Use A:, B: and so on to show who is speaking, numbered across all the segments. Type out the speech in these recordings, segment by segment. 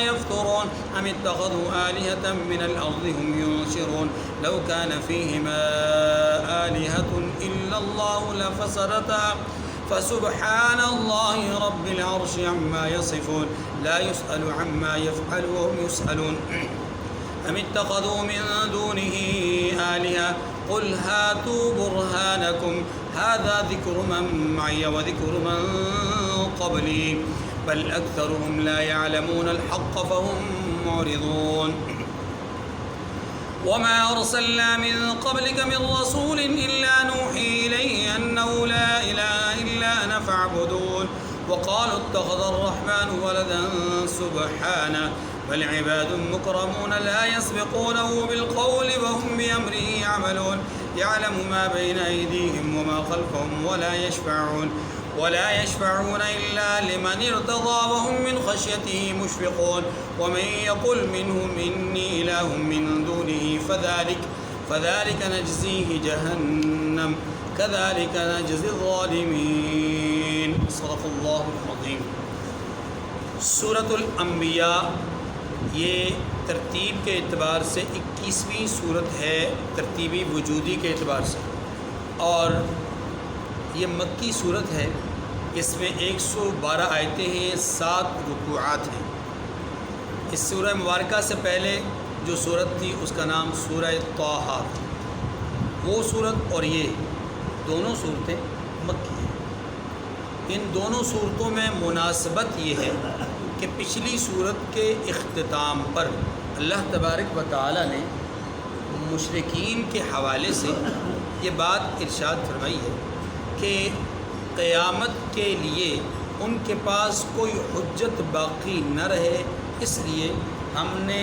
A: يفترون أم اتخذوا آلهة من الأرض هم ينشرون لو كان فيهما آلهة إلا الله لفسدتا فسبحان الله رب العرش عما يصفون لا يسأل عما يفعل وهم يسألون أم اتخذوا من دونه آلهة قل هاتوا برهانكم هذا ذكر من معي وذكر من قبلي بل أكثرهم لا يعلمون الحق فهم معرضون وما أرسلنا من قبلك من رسول إلا نوحي إليه أنه لا إله إلا أنا فاعبدون وقالوا اتخذ الرحمن ولدا سبحانه بل عباد مكرمون لا يسبقونه بالقول وهم بأمره يعملون يعلم ما بين أيديهم وما خلفهم ولا يشفعون إلا لمن ارتضى وهم من خشيته مشفقون ومن يقل منهم إني إله من دونه فذلك نجزيه جهنم كذلك نجزي الظالمين صدق اللہ العظیم۔ سورۃ الانبیاء یہ ترتیب کے اعتبار سے 21ویں صورت ہے، ترتیبی وجودی کے اعتبار سے، اور یہ مکی صورت ہے۔ اس میں 112 آیتیں ہیں، 7 رکوعات ہیں۔ اس سورہ مبارکہ سے پہلے جو صورت تھی اس کا نام سورہ طٰہٰ تھا۔ وہ صورت اور یہ دونوں صورتیں مکی ہیں۔ ان دونوں صورتوں میں مناسبت یہ ہے کہ پچھلی صورت کے اختتام پر اللہ تبارک و تعالی نے مشرکین کے حوالے سے یہ بات ارشاد فرمائی ہے کہ قیامت کے لیے ان کے پاس کوئی حجت باقی نہ رہے، اس لیے ہم نے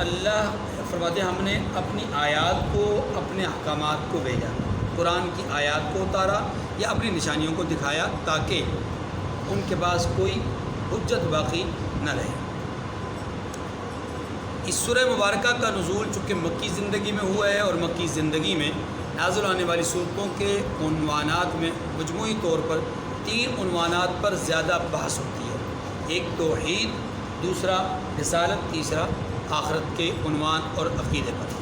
A: اللہ فرماتے ہم نے اپنی آیات کو، اپنے احکامات کو بھیجا، قرآن کی آیات کو اتارا یا اپنی نشانیوں کو دکھایا تاکہ ان کے پاس کوئی حجت باقی نہ رہے۔ اس سورہ مبارکہ کا نزول چونکہ مکی زندگی میں ہوا ہے، اور مکی زندگی میں نازل ہونے والی صورتوں کے عنوانات میں مجموعی طور پر 3 عنوانات پر زیادہ بحث ہوتی ہے۔ ایک توحید، دوسرا رسالت، تیسرا آخرت کے عنوان اور عقیدے پر۔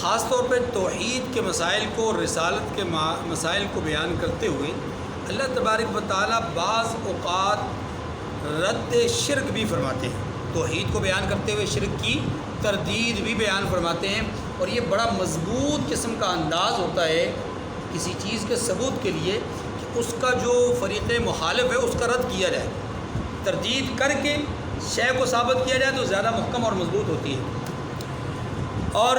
A: خاص طور پہ توحید کے مسائل کو اور رسالت کے مسائل کو بیان کرتے ہوئے اللہ تبارک و تعالیٰ بعض اوقات رد شرک بھی فرماتے ہیں۔ توحید کو بیان کرتے ہوئے شرک کی تردید بھی بیان فرماتے ہیں، اور یہ بڑا مضبوط قسم کا انداز ہوتا ہے کسی چیز کے ثبوت کے لیے کہ اس کا جو فریق مخالف ہے اس کا رد کیا جائے، تردید کر کے شے کو ثابت کیا جائے تو زیادہ محکم اور مضبوط ہوتی ہے۔ اور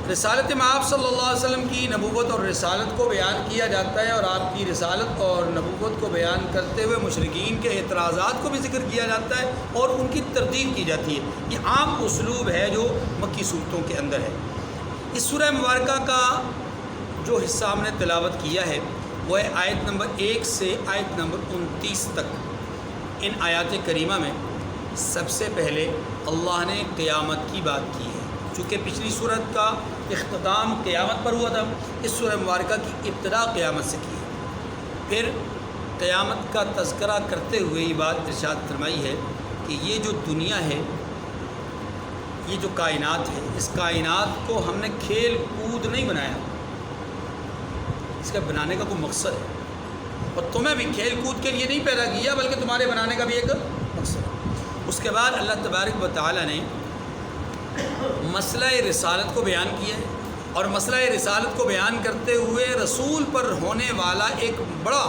A: رسالت میں آپ صلی اللہ علیہ وسلم کی نبوت اور رسالت کو بیان کیا جاتا ہے، اور آپ کی رسالت اور نبوت کو بیان کرتے ہوئے مشرکین کے اعتراضات کو بھی ذکر کیا جاتا ہے اور ان کی تردید کی جاتی ہے۔ یہ عام اسلوب ہے جو مکی صورتوں کے اندر ہے۔ اس سورہ مبارکہ کا جو حصہ ہم نے تلاوت کیا ہے وہ ہے آیت نمبر 1 سے آیت نمبر 29 تک۔ ان آیات کریمہ میں سب سے پہلے اللہ نے قیامت کی بات کی ہے، چونکہ پچھلی صورت کا اختتام قیامت پر ہوا تھا، اس سورہ مبارکہ کی ابتدا قیامت سے کی ہے۔ پھر قیامت کا تذکرہ کرتے ہوئے یہ بات ارشاد فرمائی ہے کہ یہ جو دنیا ہے، یہ جو کائنات ہے، اس کائنات کو ہم نے کھیل کود نہیں بنایا، اس کا بنانے کا کوئی مقصد ہے، اور تمہیں بھی کھیل کود کے لیے نہیں پیدا کیا بلکہ تمہارے بنانے کا بھی ایک مقصد ہے۔ اس کے بعد اللہ تبارک و تعالیٰ نے مسئلہ رسالت کو بیان کیا ہے، اور مسئلہ رسالت کو بیان کرتے ہوئے رسول پر ہونے والا ایک بڑا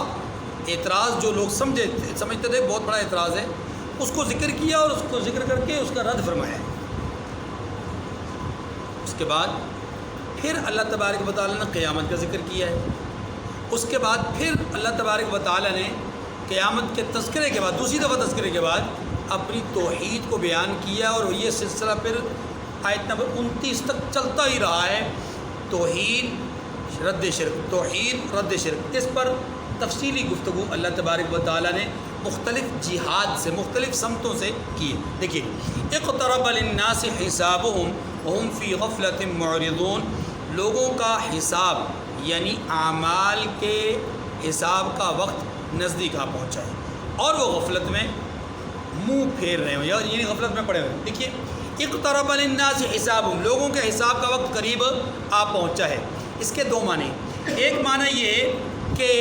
A: اعتراض جو لوگ سمجھتے تھے بہت بڑا اعتراض ہے، اس کو ذکر کیا اور اس کو ذکر کر کے اس کا رد فرمایا ہے۔ اس کے بعد پھر اللہ تبارک و تعالیٰ نے قیامت کا ذکر کیا ہے۔ اس کے بعد پھر اللہ تبارک و تعالیٰ نے قیامت کے تذکرے کے بعد، دوسری دفعہ تذکرے کے بعد اپنی توحید کو بیان کیا، اور یہ سلسلہ پھر آیت نمبر 29 تک چلتا ہی رہا ہے۔ توحید رد شرک، توحید رد شرک، اس پر تفصیلی گفتگو اللہ تبارک و تعالیٰ نے مختلف جہاد سے، مختلف سمتوں سے کی ہے۔ دیکھیے، اقترب للناس حسابهم وهم فی غفلۃ معرضون، لوگوں کا حساب یعنی اعمال کے حساب کا وقت نزدیک آ پہنچا ہے، اور وہ غفلت میں منہ پھیر رہے ہیں یا یعنی غفلت میں پڑے ہوئے ہیں۔ دیکھیے اقترب للناس حسابهم، لوگوں کے حساب کا وقت قریب آ پہنچا ہے۔ اس کے دو معنی، ایک معنی یہ کہ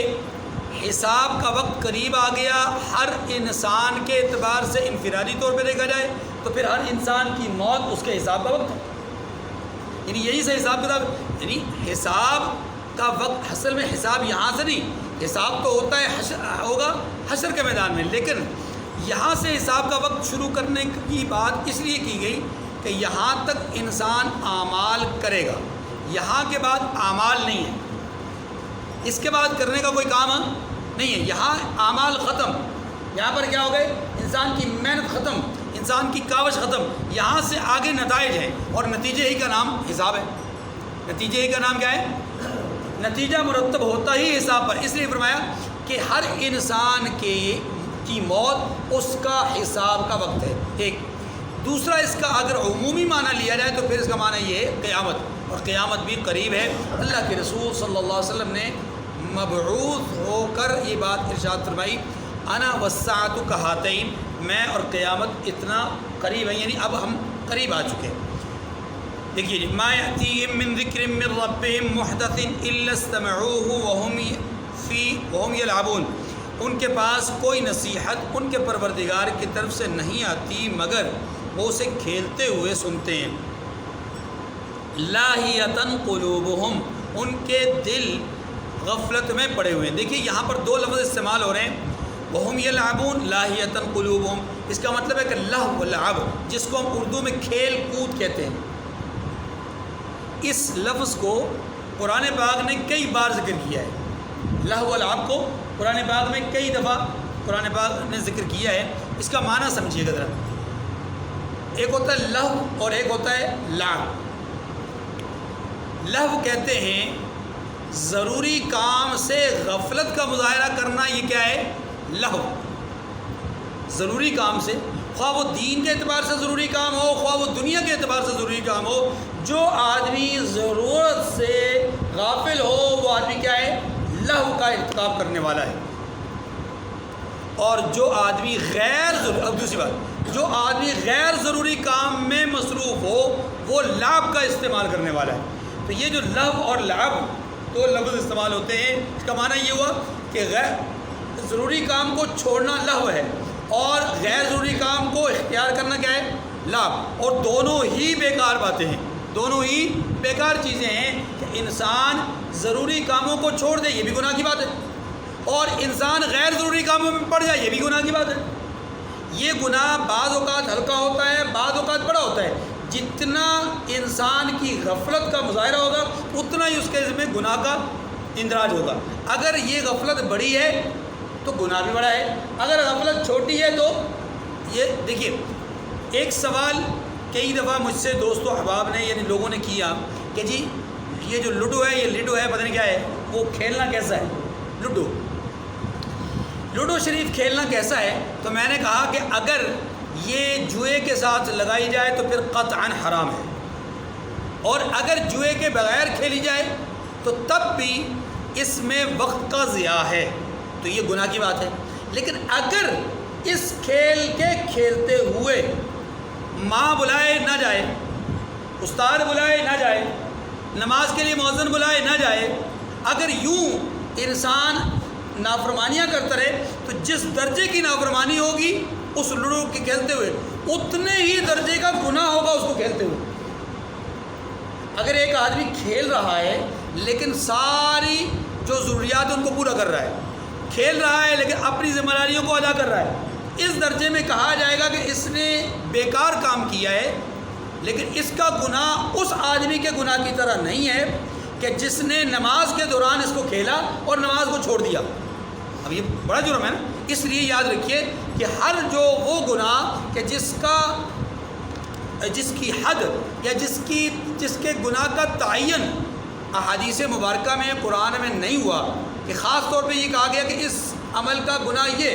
A: حساب کا وقت قریب آ گیا، ہر انسان کے اعتبار سے انفرادی طور پہ دیکھا جائے تو پھر ہر انسان کی موت اس کے حساب کا وقت ہے، یعنی یہی سے حساب کتاب، یعنی حساب کا وقت اصل میں حساب یہاں سے نہیں، حساب تو ہوتا ہے ہوگا حشر کے میدان میں، لیکن یہاں سے حساب کا وقت شروع کرنے کی بات اس لیے کی گئی کہ یہاں تک انسان اعمال کرے گا، یہاں کے بعد اعمال نہیں ہے، اس کے بعد کرنے کا کوئی کام نہیں ہے، یہاں اعمال ختم، یہاں پر کیا ہو گئے، انسان کی محنت ختم، انسان کی کاوش ختم، یہاں سے آگے نتائج ہیں اور نتیجے ہی کا نام حساب ہے۔ نتیجے ہی کا نام کیا ہے؟ نتیجہ مرتب ہوتا ہی حساب پر، اس لیے فرمایا کہ ہر انسان کی موت اس کا حساب کا وقت ہے۔ ایک دوسرا، اس کا اگر عمومی معنی لیا جائے تو پھر اس کا معنی یہ ہے قیامت، اور قیامت بھی قریب ہے۔ اللہ کے رسول صلی اللہ علیہ وسلم نے مبعوث ہو کر یہ بات ارشاد فرمائی، انا والساعۃ کہاتین، میں اور قیامت اتنا قریب ہے، یعنی اب ہم قریب آ چکے ہیں۔ دیکھیے جی، ما یأتیہم من ذکر من ربہم محدث الا استمعوہ وہم یلعبون، ان کے پاس کوئی نصیحت ان کے پروردگار کی طرف سے نہیں آتی مگر وہ اسے کھیلتے ہوئے سنتے ہیں۔ لاہیۃ قلوبہم، ان کے دل غفلت میں پڑے ہوئے ہیں۔ دیکھیے یہاں پر دو لفظ استعمال ہو رہے ہیں، وہم یلعبون لاہیۃ قلوبہم، اس کا مطلب ہے کہ لہو لعب، جس کو ہم اردو میں کھیل کود کہتے ہیں، اس لفظ کو قرآن پاک نے کئی بار ذکر کیا ہے۔ لہو و لعب کو قرآن پاک میں کئی دفعہ قرآن پاک نے ذکر کیا ہے۔ اس کا معنی سمجھیے گا ذرا، ایک ہوتا ہے لہو اور ایک ہوتا ہے لعب۔ لہو کہتے ہیں ضروری کام سے غفلت کا مظاہرہ کرنا، یہ کیا ہے؟ لہو۔ ضروری کام سے، خواہ وہ دین کے اعتبار سے ضروری کام ہو، خواہ وہ دنیا کے اعتبار سے ضروری کام ہو، جو آدمی ضرورت سے غافل ہو وہ آدمی کیا ہے؟ لہو کا ارتکاب کرنے والا ہے۔ اور جو آدمی اب دوسری بات، جو آدمی غیر ضروری کام میں مصروف ہو وہ لعب کا استعمال کرنے والا ہے۔ تو یہ جو لہو اور لعب دو لفظ استعمال ہوتے ہیں، اس کا معنی یہ ہوا کہ غیر ضروری کام کو چھوڑنا لہو ہے اور غیر ضروری کام کو اختیار کرنا کیا ہے؟ لعب۔ اور دونوں ہی بیکار باتیں ہیں، دونوں ہی بیکار چیزیں ہیں کہ انسان ضروری کاموں کو چھوڑ دے، یہ بھی گناہ کی بات ہے، اور انسان غیر ضروری کاموں میں پڑ جائے، یہ بھی گناہ کی بات ہے۔ یہ گناہ بعض اوقات ہلکا ہوتا ہے، بعض اوقات بڑا ہوتا ہے۔ جتنا انسان کی غفلت کا مظاہرہ ہوگا اتنا ہی اس کے ذمہ گناہ کا اندراج ہوگا۔ اگر یہ غفلت بڑی ہے تو گناہ بھی بڑا ہے، اگر غفلت چھوٹی ہے تو یہ دیکھیے، ایک سوال کئی دفعہ مجھ سے دوست و احباب نے یعنی لوگوں نے کیا کہ جی یہ جو لوڈو ہے، یہ لڈو ہے، پتہ نہیں کیا ہے، وہ کھیلنا کیسا ہے؟ لوڈو شریف کھیلنا کیسا ہے؟ تو میں نے کہا کہ اگر یہ جوئے کے ساتھ لگائی جائے تو پھر قطعاً حرام ہے، اور اگر جوئے کے بغیر کھیلی جائے تو تب بھی اس میں وقت کا ضیاع ہے، تو یہ گناہ کی بات ہے۔ لیکن اگر اس کھیل کے کھیلتے ہوئے ماں بلائے نہ جائے، استاد بلائے نہ جائے، نماز کے لیے مؤذن بلائے نہ جائے، اگر یوں انسان نافرمانیاں کرتا رہے تو جس درجے کی نافرمانی ہوگی اس لوڈو کے کھیلتے ہوئے اتنے ہی درجے کا گناہ ہوگا اس کو کھیلتے ہوئے۔ اگر ایک آدمی کھیل رہا ہے لیکن ساری جو ضروریات ہیں ان کو پورا کر رہا ہے، کھیل رہا ہے لیکن اپنی ذمہ داریوں کو ادا کر رہا ہے، اس درجے میں کہا جائے گا کہ اس نے بیکار کام کیا ہے، لیکن اس کا گناہ اس آدمی کے گناہ کی طرح نہیں ہے کہ جس نے نماز کے دوران اس کو کھیلا اور نماز کو چھوڑ دیا۔ اب یہ بڑا جرم ہے نا، اس لیے یاد رکھیے کہ ہر جو وہ گناہ کہ جس کی حد یا جس کے گناہ کا تعین احادیث مبارکہ میں قرآن میں نہیں ہوا، کہ خاص طور پہ یہ کہا گیا کہ اس عمل کا گناہ یہ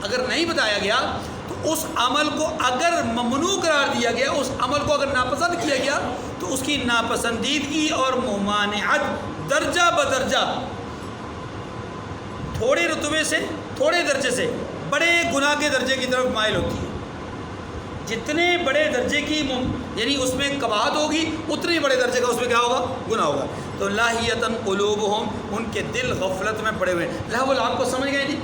A: اگر نہیں بتایا گیا تو اس عمل کو اگر ممنوع قرار دیا گیا، اس عمل کو اگر ناپسند کیا گیا تو اس کی ناپسندیدگی اور ممانعت درجہ بدرجہ تھوڑے رتبے سے، تھوڑے درجے سے بڑے گناہ کے درجے کی طرف مائل ہوتی ہے۔ جتنے بڑے درجے کی یعنی اس میں قباحت ہوگی اتنے بڑے درجے کا اس میں کیا ہوگا؟ گناہ ہوگا. تو لاہیتاً قلوبہم، ان کے دل غفلت میں پڑے ہوئے. لہو آپ کو سمجھ گئے جی؟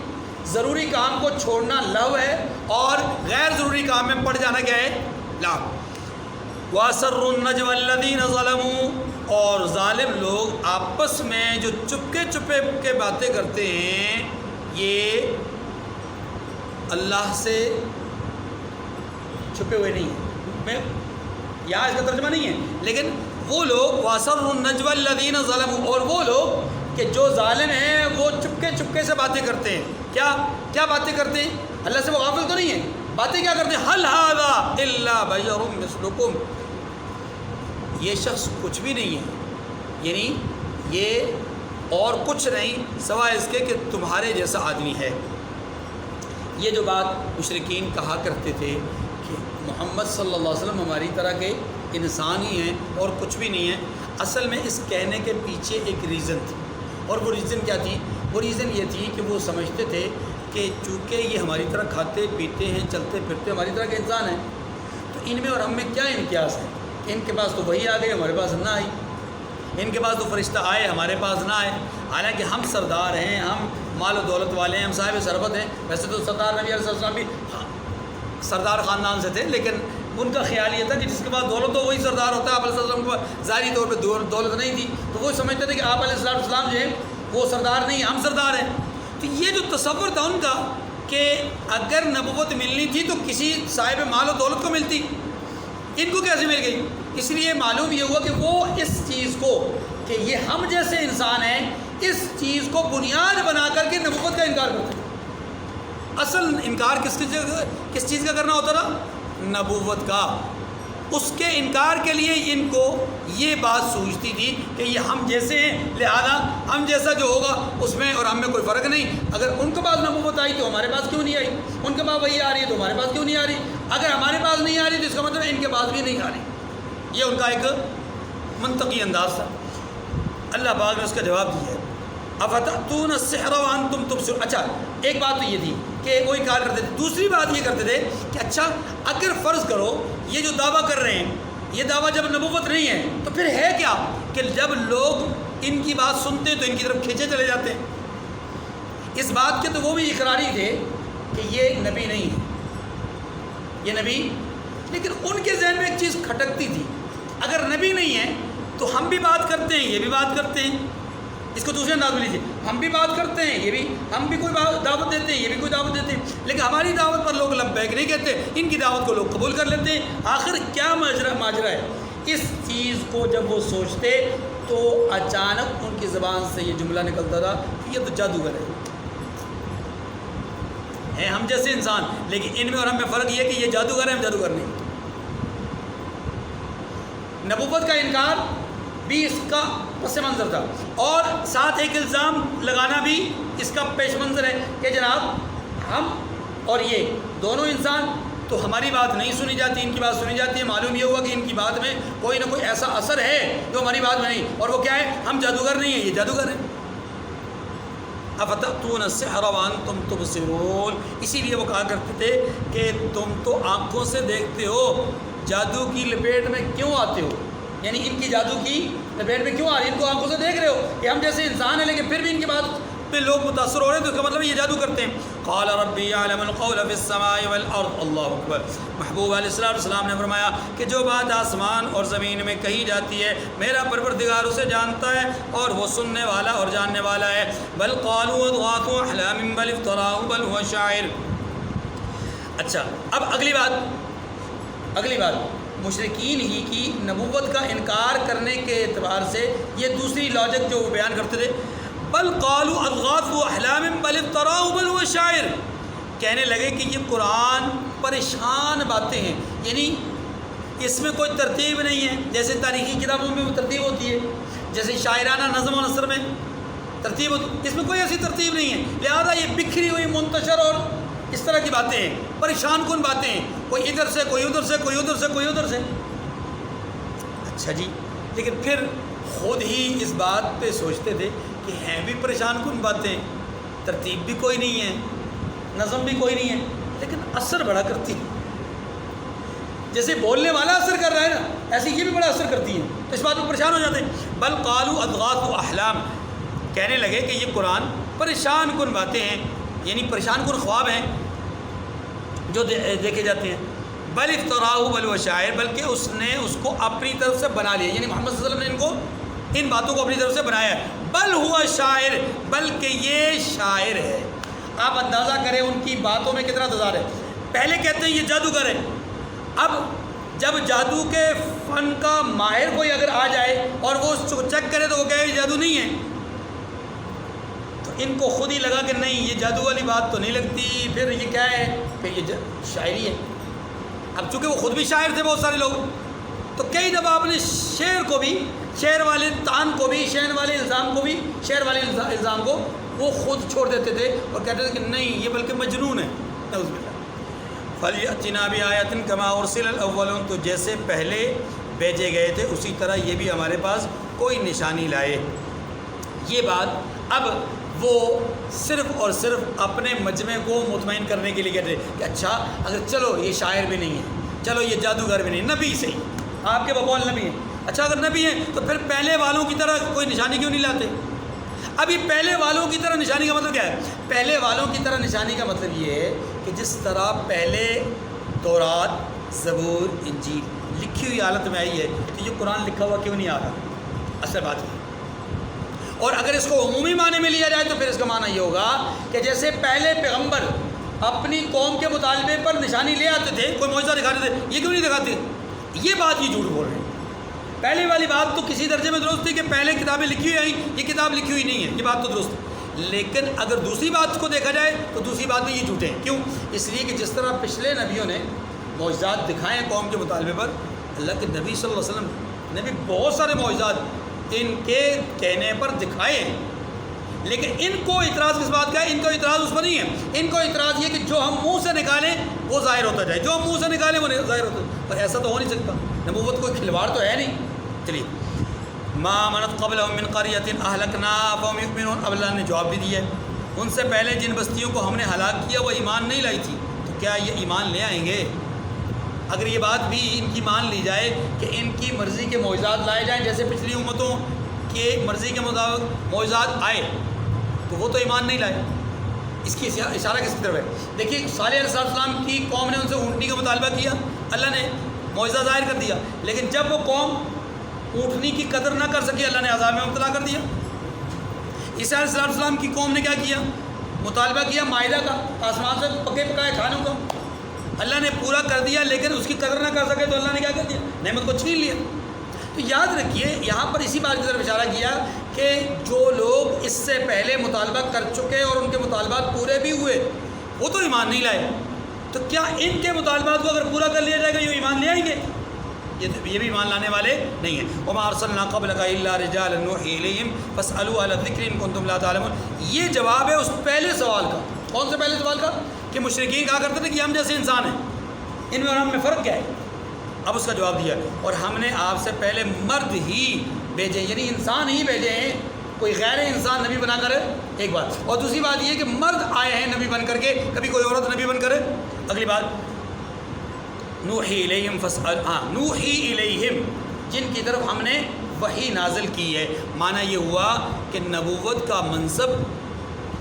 A: ضروری کام کو چھوڑنا لہو ہے اور غیر ضروری کام میں پڑ جانا کیا ہے؟ لہو. وَأَسَرُّوا النَّجْوَى الَّذِينَ ظَلَمُوا، اور ظالم لوگ آپس میں جو چپکے چپے کے باتیں کرتے ہیں یہ اللہ سے چھپے ہوئے نہیں ہیں. میں یہاں اس کا ترجمہ نہیں ہے، لیکن وہ لوگ وَأَسَرُّوا النَّجْوَى الَّذِينَ ظَلَمُوا، اور وہ لوگ کہ جو ظالم ہیں وہ چپکے چپکے سے باتیں کرتے ہیں. کیا باتیں کرتے ہیں؟ اللہ سے وہ غافل تو نہیں ہے. باتیں کیا کرتے ہیں؟ هَلْ هَذَا إِلَّا بَشَرٌ مِثْلُكُمْ، یہ شخص کچھ بھی نہیں ہے، یعنی یہ اور کچھ نہیں سوائے اس کے کہ تمہارے جیسا آدمی ہے. یہ جو بات مشرکین کہا کرتے تھے کہ محمد صلی اللہ علیہ وسلم ہماری طرح کے انسان ہی ہیں اور کچھ بھی نہیں ہے، اصل میں اس کہنے کے پیچھے ایک ریزن تھی. اور وہ ریزن کیا تھی؟ وہ ریزن یہ تھی کہ وہ سمجھتے تھے کہ چونکہ یہ ہماری طرح کھاتے پیتے ہیں، چلتے پھرتے ہماری طرح کے انسان ہیں، تو ان میں اور ہم میں کیا امتیاز ہے؟ ان کے پاس تو وہی آ گئی، ہمارے پاس نہ آئی. ان کے پاس تو فرشتہ آئے، ہمارے پاس نہ آئے. حالانکہ ہم سردار ہیں، ہم مال و دولت والے ہیں، ہم صاحب ثروت ہیں. ویسے تو سردار نبی علیہ السلام بھی سردار خاندان سے تھے، لیکن ان کا خیال یہ تھا کہ جس کے پاس دولت ہو وہی سردار ہوتا ہے. آپ علیہ السلام کو ظاہری طور پہ دولت نہیں تھی، تو وہ سمجھتے تھے کہ آپ علیہ السلام جو ہے وہ سردار نہیں، ہم سردار ہیں. تو یہ جو تصور تھا ان کا کہ اگر نبوت ملنی تھی تو کسی صاحب مال و دولت کو ملتی، ان کو کیسے مل گئی؟ اس لیے معلوم یہ ہوا کہ وہ اس چیز کو کہ یہ ہم جیسے انسان ہیں، اس چیز کو بنیاد بنا کر کے نبوت کا انکار کرتے ہیں. اصل انکار کس چیز کا کرنا ہوتا تھا؟ نبوت کا. اس کے انکار کے لیے ان کو یہ بات سوچتی تھی کہ یہ ہم جیسے ہیں، لہذا ہم جیسا جو ہوگا اس میں اور ہم میں کوئی فرق نہیں. اگر ان کے پاس نبوت آئی تو ہمارے پاس کیوں نہیں آئی؟ ان کے پاس وہی آ رہی ہے تو ہمارے پاس کیوں نہیں آ رہی؟ اگر ہمارے پاس نہیں آ رہی تو اس کا مطلب ان کے پاس بھی نہیں آ رہی. یہ ان کا ایک منطقی انداز تھا. اللہ پاک نے اس کا جواب دیا ہے، افتأتون السحر وانتم تبصرون. اچھا ایک بات تو یہ تھی کہ وہ انکار کرتے تھے. دوسری بات یہ کرتے تھے کہ اچھا اگر فرض کرو یہ جو دعویٰ کر رہے ہیں یہ دعویٰ جب نبوت نہیں ہے تو پھر ہے کیا؟ کہ جب لوگ ان کی بات سنتے ہیں تو ان کی طرف کھینچے چلے جاتے ہیں. اس بات کے تو وہ بھی اقراری تھے کہ یہ نبی نہیں ہے، یہ نبی. لیکن ان کے ذہن میں ایک چیز کھٹکتی تھی، اگر نبی نہیں ہے تو ہم بھی بات کرتے ہیں، یہ بھی بات کرتے ہیں. اس کو دوسرے انداز میں لیجیے، ہم بھی بات کرتے ہیں، یہ بھی ہم بھی کوئی دعوت دیتے ہیں، یہ بھی کوئی دعوت دیتے ہیں، لیکن ہماری دعوت پر لوگ لبیک نہیں کہتے، ان کی دعوت کو لوگ قبول کر لیتے ہیں. آخر کیا ماجرا ہے؟ اس چیز کو جب وہ سوچتے تو اچانک ان کی زبان سے یہ جملہ نکلتا تھا کہ یہ تو جادوگر ہے ہم جیسے انسان، لیکن ان میں اور ہم میں فرق یہ ہے کہ یہ جادوگر ہے، ہم جادوگر نہیں. نبوت کا انکار بھی اس کا پس منظر تھا، اور ساتھ ایک الزام لگانا بھی اس کا پیش منظر ہے کہ جناب ہم اور یہ دونوں انسان تو ہماری بات نہیں سنی جاتی، ان کی بات سنی جاتی ہے. معلوم یہ ہوا کہ ان کی بات میں کوئی نہ کوئی ایسا اثر ہے جو ہماری بات میں نہیں، اور وہ کیا ہے؟ ہم جادوگر نہیں ہیں، یہ جادوگر ہیں. افتأتون السحر وانتم تبصرون. اسی لیے وہ کہا کرتے تھے کہ تم تو آنکھوں سے دیکھتے ہو، جادو کی لپیٹ میں کیوں آتے ہو؟ یعنی ان کی جادو کی لپیٹ میں کیوں آ رہی ہے؟ ان کو آنکھوں سے دیکھ رہے ہو کہ ہم جیسے انسان ہیں، لیکن پھر بھی ان کی بات پہ لوگ متاثر ہو رہے ہیں، تو اس کا مطلب یہ جادو کرتے ہیں. قال ربی یعلم القول فی السماء والارض. اللہ اکبر. محبوب علیہ السلام نے فرمایا کہ جو بات آسمان اور زمین میں کہی جاتی ہے میرا پروردگار اسے جانتا ہے، اور وہ سننے والا اور جاننے والا ہے. بل قالوا اضغاث احلام بل افتراء بل هو شاعر. اچھا اب اگلی بات مشرکین ہی کی نبوت کا انکار کرنے کے اعتبار سے یہ دوسری لاجک جو وہ بیان کرتے تھے، بل قالوا اضغاث احلام بل افتراء بل هو شاعر. کہنے لگے کہ یہ قرآن پریشان باتیں ہیں، یعنی اس میں کوئی ترتیب نہیں ہے. جیسے تاریخی کتابوں میں وہ ترتیب ہوتی ہے، جیسے شاعرانہ نظم و نثر میں ترتیب ہوتی ہے، اس میں کوئی ایسی ترتیب نہیں ہے. لہذا یہ بکھری ہوئی منتشر اور اس طرح کی باتیں ہیں، پریشان کن باتیں ہیں، کوئی ادھر سے کوئی ادھر سے کوئی ادھر سے کوئی ادھر سے. اچھا جی، لیکن پھر خود ہی اس بات پہ سوچتے تھے کہ ہیں بھی پریشان کن باتیں، ترتیب بھی کوئی نہیں ہے، نظم بھی کوئی نہیں ہے، لیکن اثر بڑا کرتی ہے. جیسے بولنے والا اثر کر رہا ہے نا، ایسے یہ بھی بڑا اثر کرتی ہیں، تو اس بات میں پریشان ہو جاتے ہیں۔ بل قالوا اضغاث احلام، کہنے لگے کہ یہ قرآن پریشان کن باتیں ہیں، یعنی پریشان کن خواب ہیں جو دیکھے جاتے ہیں۔ بل افتراہ بل و شاعر، بلکہ اس نے اس کو اپنی طرف سے بنا لیا، یعنی محمد صلی اللہ علیہ وسلم نے ان باتوں کو اپنی طرف سے بنایا ہے۔ بل ہوا شاعر، بلکہ یہ شاعر ہے۔ آپ اندازہ کریں ان کی باتوں میں کتنا تضاد ہے۔ پہلے کہتے ہیں یہ جادوگر ہے، اب جب جادو کے فن کا ماہر کوئی اگر آ جائے اور وہ اس کو چیک کرے تو وہ کہے یہ جادو نہیں ہے، تو ان کو خود ہی لگا کہ نہیں یہ جادو والی بات تو نہیں لگتی، پھر یہ کیا ہے، پھر یہ شاعری ہے۔ اب چونکہ وہ خود بھی شاعر تھے بہت سارے لوگ، تو کئی دفعہ آپ نے شعر کو بھی، شعر والے تان کو بھی، شعر والے الزام کو بھی، شعر والے الزام کو وہ خود چھوڑ دیتے تھے اور کہتے تھے کہ نہیں یہ بلکہ مجنون ہے، نعوذ باللہ۔ فَلْيَأْتِنَا بِآیَةٍ كَمَا أُرْسِلَ الْأَوَّلُونَ، تو جیسے پہلے بھیجے گئے تھے اسی طرح یہ بھی ہمارے پاس کوئی نشانی لائے۔ یہ بات اب وہ صرف اور صرف اپنے مجمع کو مطمئن کرنے کے لیے کہتے ہیں کہ اچھا اگر چلو یہ شاعر بھی نہیں ہے، چلو یہ جادوگر بھی نہیں، نبی صحیح، آپ کے بقول نبی ہیں، اچھا اگر نبی ہیں تو پھر پہلے والوں کی طرح کوئی نشانی کیوں نہیں لاتے؟ اب یہ پہلے والوں کی طرح نشانی کا مطلب کیا ہے؟ پہلے والوں کی طرح نشانی کا مطلب یہ ہے کہ جس طرح پہلے تورات، زبور، انجیل لکھی ہوئی حالت میں آئی ہے تو یہ قرآن لکھا ہوا کیوں نہیں آ رہا؟ اصل بات یہ۔ اور اگر اس کو عمومی معنی میں لیا جائے تو پھر اس کا معنی یہ ہوگا کہ جیسے پہلے پیغمبر اپنی قوم کے مطالبے پر نشانی لے آتے تھے، کوئی معجزہ دکھاتے تھے، یہ کیوں نہیں دکھاتے؟ یہ بات یہ جھوٹ بول رہے ہیں۔ پہلے والی بات تو کسی درجے میں درست تھی کہ پہلے کتابیں لکھی ہوئی آئیں، یہ کتاب لکھی ہوئی نہیں ہے، یہ بات تو درست ہے، لیکن اگر دوسری بات کو دیکھا جائے تو دوسری بات میں یہ جھوٹے ہیں۔ کیوں؟ اس لیے کہ جس طرح پچھلے نبیوں نے معجزات دکھائے ہیں قوم کے مطالبے پر، اللہ کے نبی صلی اللہ علیہ وسلم نے بھی بہت سارے معجزات ان کے کہنے پر دکھائے ہیں، لیکن ان کو اعتراض کس بات کا ہے؟ ان کو اعتراض اس پر نہیں ہے، ان کو اعتراض یہ کہ جو ہم منہ سے نکالیں وہ ظاہر ہوتا جائے، جو ہم منہ سے نکالیں وہ ظاہر ہوتا جائے، اور ایسا تو ہو نہیں سکتا، نبوت کوئی کھلواڑ تو ہے نہیں۔ چلیے، ما آمنت قبلہم من قریۃ اہلکناہا فہم یؤمنون، اب اللہ نے جواب بھی دیا ہے، ان سے پہلے جن بستیوں کو ہم نے ہلاک کیا وہ ایمان نہیں لائی تھی، تو کیا یہ ایمان لے آئیں گے؟ اگر یہ بات بھی ان کی مان لی جائے کہ ان کی مرضی کے معجزات لائے جائیں جیسے پچھلی امتوں کے مرضی کے مطابق معجزات آئے تو وہ تو ایمان نہیں لائے۔ اس کی اشارہ کس کی طرف ہے؟ دیکھیے صالح علیہ السلام کی قوم نے ان سے اونٹنی کا مطالبہ کیا، اللہ نے معجزہ ظاہر کر دیا، لیکن جب وہ قوم اونٹنی کی قدر نہ کر سکی اللہ نے عذاب میں مبتلا کر دیا۔ عیسیٰ علیہ السلام کی قوم نے کیا کیا؟ مطالبہ کیا مائدہ کا، آسمان سے پکے پکائے کھانوں کا، اللہ نے پورا کر دیا، لیکن اس کی قدر نہ کر سکے تو اللہ نے کیا کر دیا؟ نعمت کو چھین لیا۔ تو یاد رکھیے یہاں پر اسی بات کی طرف اشارہ کیا کہ جو لوگ اس سے پہلے مطالبہ کر چکے اور ان کے مطالبات پورے بھی ہوئے وہ تو ایمان نہیں لائے، تو کیا ان کے مطالبات کو اگر پورا کر لیا جائے گا یہ ایمان لے آئیں گے؟ یہ بھی ایمان لانے والے نہیں ہیں۔ وَمَا أَرْسَلْنَا قَبْلَكَ إِلَّا رِجَالًا نُوحِي إِلَيْهِمْ فَاسْأَلُوا أَهْلَ الذِّكْرِ إِن كُنتُمْ لَا تَعْلَمُونَ۔ یہ جواب ہے اس پہلے سوال کا۔ کون سے پہلے سوال کا؟ کہ مشرکین کہا کرتے تھے کہ ہم جیسے انسان ہیں، ان میں اور ہم میں فرق کیا ہے؟ اب اس کا جواب دیا، اور ہم نے آپ سے پہلے مرد ہی بھیجے، یعنی انسان ہی بھیجے ہیں، کوئی غیر انسان نبی بنا کر، ایک بات، اور دوسری بات یہ کہ مرد آئے ہیں نبی بن کر کے، کبھی کوئی عورت نبی بن کر۔ اگلی بات نوحی الیہم نوحی الیہم، جن کی طرف ہم نے وحی نازل کی ہے۔ معنی یہ ہوا کہ نبوت کا منصب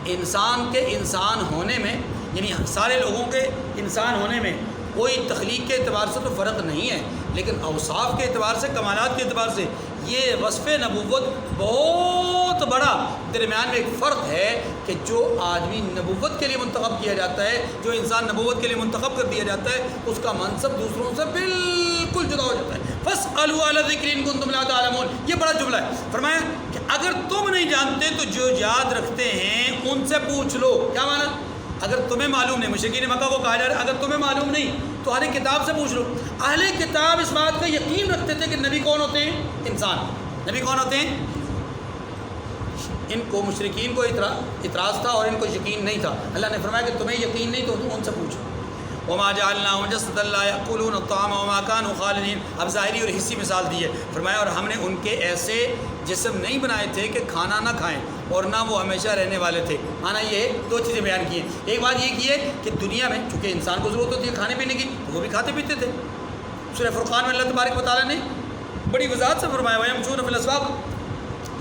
A: انسان کے انسان ہونے میں، یعنی سارے لوگوں کے انسان ہونے میں کوئی تخلیق کے اعتبار سے تو فرق نہیں ہے، لیکن اوصاف کے اعتبار سے، کمالات کے اعتبار سے یہ وصف نبوت بہت بڑا درمیان میں ایک فرق ہے کہ جو آدمی نبوت کے لیے منتخب کیا جاتا ہے، جو انسان نبوت کے لیے منتخب کر دیا جاتا ہے، اس کا منصب دوسروں سے بالکل جدا ہو جاتا ہے۔ فَاسْأَلُوا أَهْلَ الذِّكْرِ إِن كُنتُمْ لَا تَعْلَمُونَ، یہ بڑا جملہ ہے۔ فرمایا کہ اگر تم نہیں جانتے تو جو یاد رکھتے ہیں ان سے پوچھ لو۔ کیا معنی؟ اگر تمہیں معلوم نہیں، مشرکین مکہ کو کہا جا رہا ہے اگر تمہیں معلوم نہیں تو اہل کتاب سے پوچھ لو۔ اہل کتاب اس بات کا یقین رکھتے تھے کہ نبی کون ہوتے ہیں؟ انسان۔ نبی کون ہوتے ہیں؟ ان کو مشرکین کو اعتراض تھا اور ان کو یقین نہیں تھا۔ اللہ نے فرمایا کہ تمہیں یقین نہیں تو ان سے پوچھو۔ وما جعلناهم جسدا لا يأكلون الطعام وما كانوا خالدين، اب ظاہری اور حصی مثال دی ہے۔ فرمایا اور ہم نے ان کے ایسے جسم نہیں بنائے تھے کہ کھانا نہ کھائیں اور نہ وہ ہمیشہ رہنے والے تھے۔ مانا یہ دو چیزیں بیان کی ہیں۔ ایک بات یہ کی ہے کہ دنیا میں چونکہ انسان کو ضرورت ہوتی ہے کھانے پینے کی تو وہ بھی کھاتے پیتے تھے، سورہ فرقان میں اللہ تبارک و تعالیٰ نے بڑی وضاحت سے فرمایا وَيَمْشُونَ فِي الْأَسْوَاقِ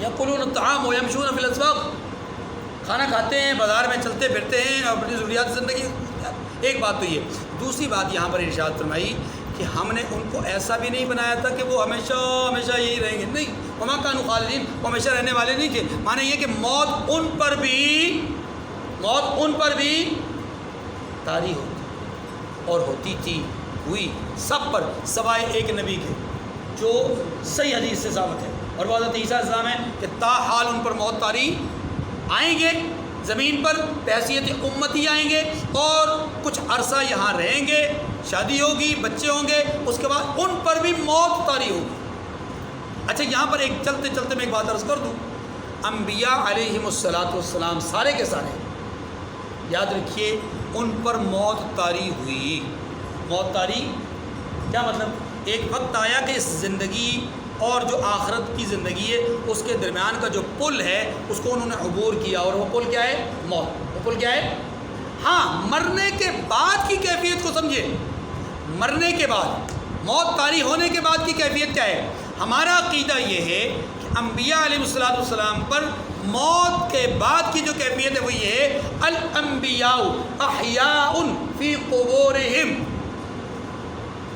A: يَأْكُلُونَ الطَّعَامَ وَيَمْشُونَ فِي الْأَسْوَاقِ، کھانا کھاتے ہیں، بازار میں چلتے پھرتے ہیں اور اپنی ضروریات زندگی. ایک بات تو یہ. دوسری بات یہاں پر ارشاد فرمائی کہ ہم نے ان کو ایسا بھی نہیں بنایا تھا کہ وہ ہمیشہ ہمیشہ یہی رہیں گے. نہیں، وما كانوا خالدین، وہ ہمیشہ رہنے والے نہیں تھے. معنی یہ کہ موت ان پر بھی طاری ہوتی اور ہوتی تھی، ہوئی سب پر سوائے ایک نبی کے، جو صحیح حدیث سے ثابت ہے، اور وہ حضرت عیسیٰ السلام ہے کہ تا حال ان پر موت طاری آئیں گے، زمین پر بحیثیت امتی آئیں گے اور کچھ عرصہ یہاں رہیں گے، شادی ہوگی، بچے ہوں گے، اس کے بعد ان پر بھی موت طاری ہوگی. اچھا یہاں پر ایک چلتے چلتے میں ایک بات عرض کر دوں. انبیاء علیہم السلام سارے کے سارے یاد رکھیے ان پر موت طاری ہوئی. موت طاری کیا مطلب؟ ایک وقت آیا کہ اس زندگی اور جو آخرت کی زندگی ہے اس کے درمیان کا جو پل ہے اس کو انہوں نے عبور کیا، اور وہ پل کیا ہے؟ موت. وہ پل کیا ہے؟ ہاں، مرنے کے بعد کی کیفیت کو سمجھے. مرنے کے بعد، موت طاری ہونے کے بعد کی کیفیت کیا ہے؟ ہمارا عقیدہ یہ ہے کہ انبیاء علیہ السلام پر موت کے بعد کی جو کیفیت ہے وہ یہ ہے الانبیاء احیاء فی قبورہم.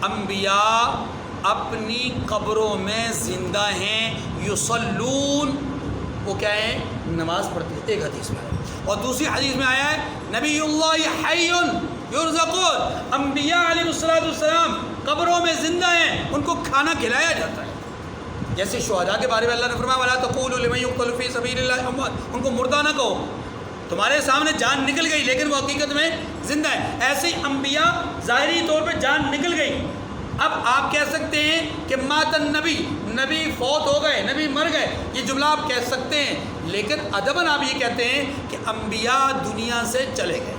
A: انبیاء اپنی قبروں میں زندہ ہیں. یصلون، وہ کیا ہے؟ نماز پڑھتے ہیں. ایک حدیث میں ہے، اور دوسری حدیث میں آیا ہے نبی اللہ حی یرزقون. انبیاء علیہ السلام قبروں میں زندہ ہیں، ان کو کھانا کھلایا جاتا ہے. جیسے شہداء کے بارے میں اللہ نے فرمایا وَلَا تَقُولُوا لِمَن يُقْتَلُ فِي سَبِيلِ اللَّهِ أَمْوَاتٌ، ان کو مردہ نہ کہو، تمہارے سامنے جان نکل گئی لیکن وہ حقیقت میں زندہ ہے. ایسے ہی انبیاء ظاہری طور پہ جان نکل گئی. اب آپ کہہ سکتے ہیں کہ مات النبی، نبی فوت ہو گئے، نبی مر گئے، یہ جملہ آپ کہہ سکتے ہیں، لیکن ادباً آپ یہ کہتے ہیں کہ انبیاء دنیا سے چلے گئے.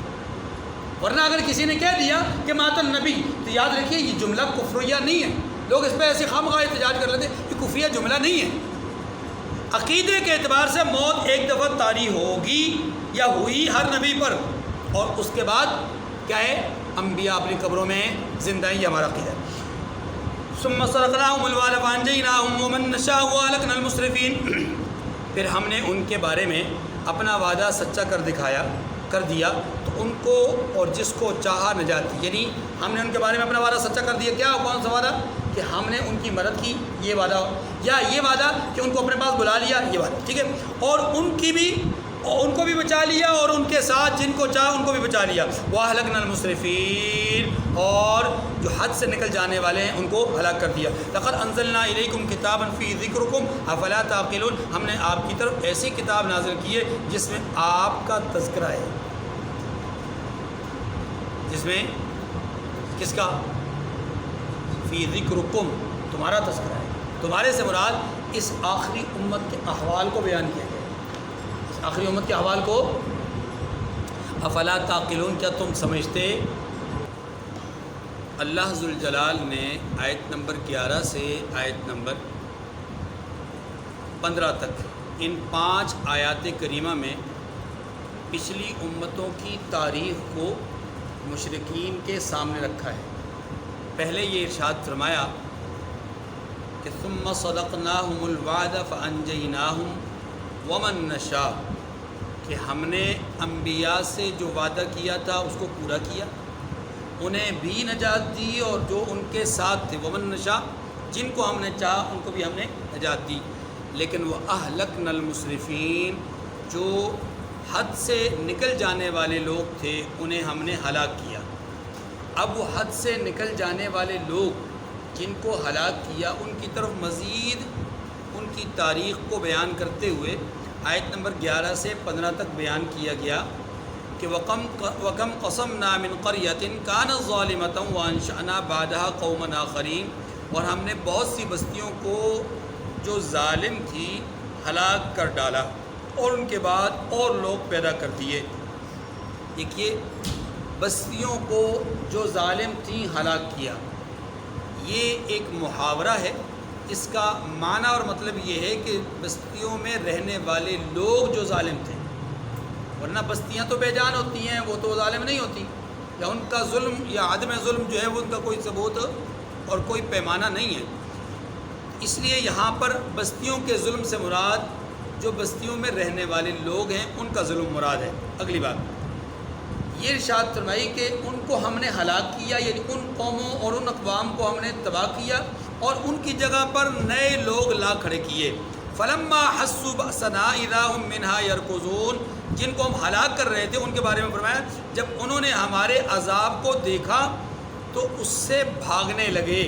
A: ورنہ اگر کسی نے کہہ دیا کہ مات النبی تو یاد رکھیے یہ جملہ کفریہ نہیں ہے. لوگ اس پہ ایسے خواہ احتجاج کر لیتے ہیں، یہ کفریہ جملہ نہیں ہے. عقیدے کے اعتبار سے موت ایک دفعہ طاری ہوگی یا ہوئی ہر نبی پر، اور اس کے بعد کیا ہے؟ انبیاء اپنی قبروں میں زندہ ہیں. یہ ہمارا عقیدہ ہے. ثم صدقناهم الوعد فانجیناهم ومن نشاء واهلكنا المسرفین. پھر ہم نے ان کے بارے میں اپنا وعدہ سچا کر دیا تو ان کو اور جس کو چاہا نجات دی. یعنی ہم نے ان کے بارے میں اپنا وعدہ سچا کر دیا. کیا کون سا وعدہ؟ کہ ہم نے ان کی مدد کی، یہ وعدہ، یا یہ وعدہ کہ ان کو اپنے پاس بلا لیا، یہ وعدہ. ٹھیک ہے. اور ان کو بھی بچا لیا اور ان کے ساتھ جن کو چاہا ان کو بھی بچا لیا. وَأَهْلَكْنَا الْمُسْرِفِينَ، اور جو حد سے نکل جانے والے ہیں ان کو ہلاک کر دیا. لَقَدْ أَنزَلْنَا إِلَيْكُمْ كِتَابًا فِي ذِكْرِكُمْ أَفَلَا تَعْقِلُونَ. ہم نے آپ کی طرف ایسی کتاب نازل کی ہے جس میں آپ کا تذکرہ ہے. جس میں کس کا؟ فی ذکرکم، تمہارا تذکرہ ہے. تمہارے سے مراد اس آخری امت کے احوال کو بیان کیا گیا. اس آخری امت کے احوال کو افلا تعقلون، کیا تم سمجھتے؟ اللہ ذوالجلال نے آیت نمبر 11 سے آیت نمبر 15 تک ان 5 آیات کریمہ میں پچھلی امتوں کی تاریخ کو مشرکین کے سامنے رکھا ہے. پہلے یہ ارشاد فرمایا کہ ثم صدقناہم الوعد فانجیناہم ومن نشاء، کہ ہم نے انبیاء سے جو وعدہ کیا تھا اس کو پورا کیا، انہیں بھی نجات دی اور جو ان کے ساتھ تھے. ومن نشاء، جن کو ہم نے چاہا ان کو بھی ہم نے نجات دی. لیکن وہ اہلکنا المسرفین، جو حد سے نکل جانے والے لوگ تھے انہیں ہم نے ہلاک کیا. اب وہ حد سے نکل جانے والے لوگ جن کو ہلاک کیا ان کی طرف مزید ان کی تاریخ کو بیان کرتے ہوئے آیت نمبر 11 سے 15 تک بیان کیا گیا کہ وَكَمْ قَصَمْنَا مِنْ قَرْيَةٍ كَانَتْ ظَالِمَةً وَأَنشَأْنَا بَعْدَهَا قَوْمًا آخَرِينَ. اور ہم نے بہت سی بستیوں کو جو ظالم تھی ہلاک کر ڈالا اور ان کے بعد اور لوگ پیدا کر دیے. دیکھیے، بستیوں کو جو ظالم تھیں ہلاک کیا، یہ ایک محاورہ ہے. اس کا معنی اور مطلب یہ ہے کہ بستیوں میں رہنے والے لوگ جو ظالم تھے، ورنہ بستیاں تو بے جان ہوتی ہیں، وہ تو ظالم نہیں ہوتی، یا ان کا ظلم یا عدم ظلم جو ہے وہ ان کا کوئی ثبوت اور کوئی پیمانہ نہیں ہے۔ اس لیے یہاں پر بستیوں کے ظلم سے مراد جو بستیوں میں رہنے والے لوگ ہیں ان کا ظلم مراد ہے۔ اگلی بات یہ ارشاد فرمائی کہ ان کو ہم نے ہلاک کیا، یعنی ان قوموں اور ان اقوام کو ہم نے تباہ کیا اور ان کی جگہ پر نئے لوگ لا کھڑے کیے۔ فلما حسوا بأسنا اذا هم منها يركضون، جن کو ہم ہلاک کر رہے تھے ان کے بارے میں فرمایا جب انہوں نے ہمارے عذاب کو دیکھا تو اس سے بھاگنے لگے۔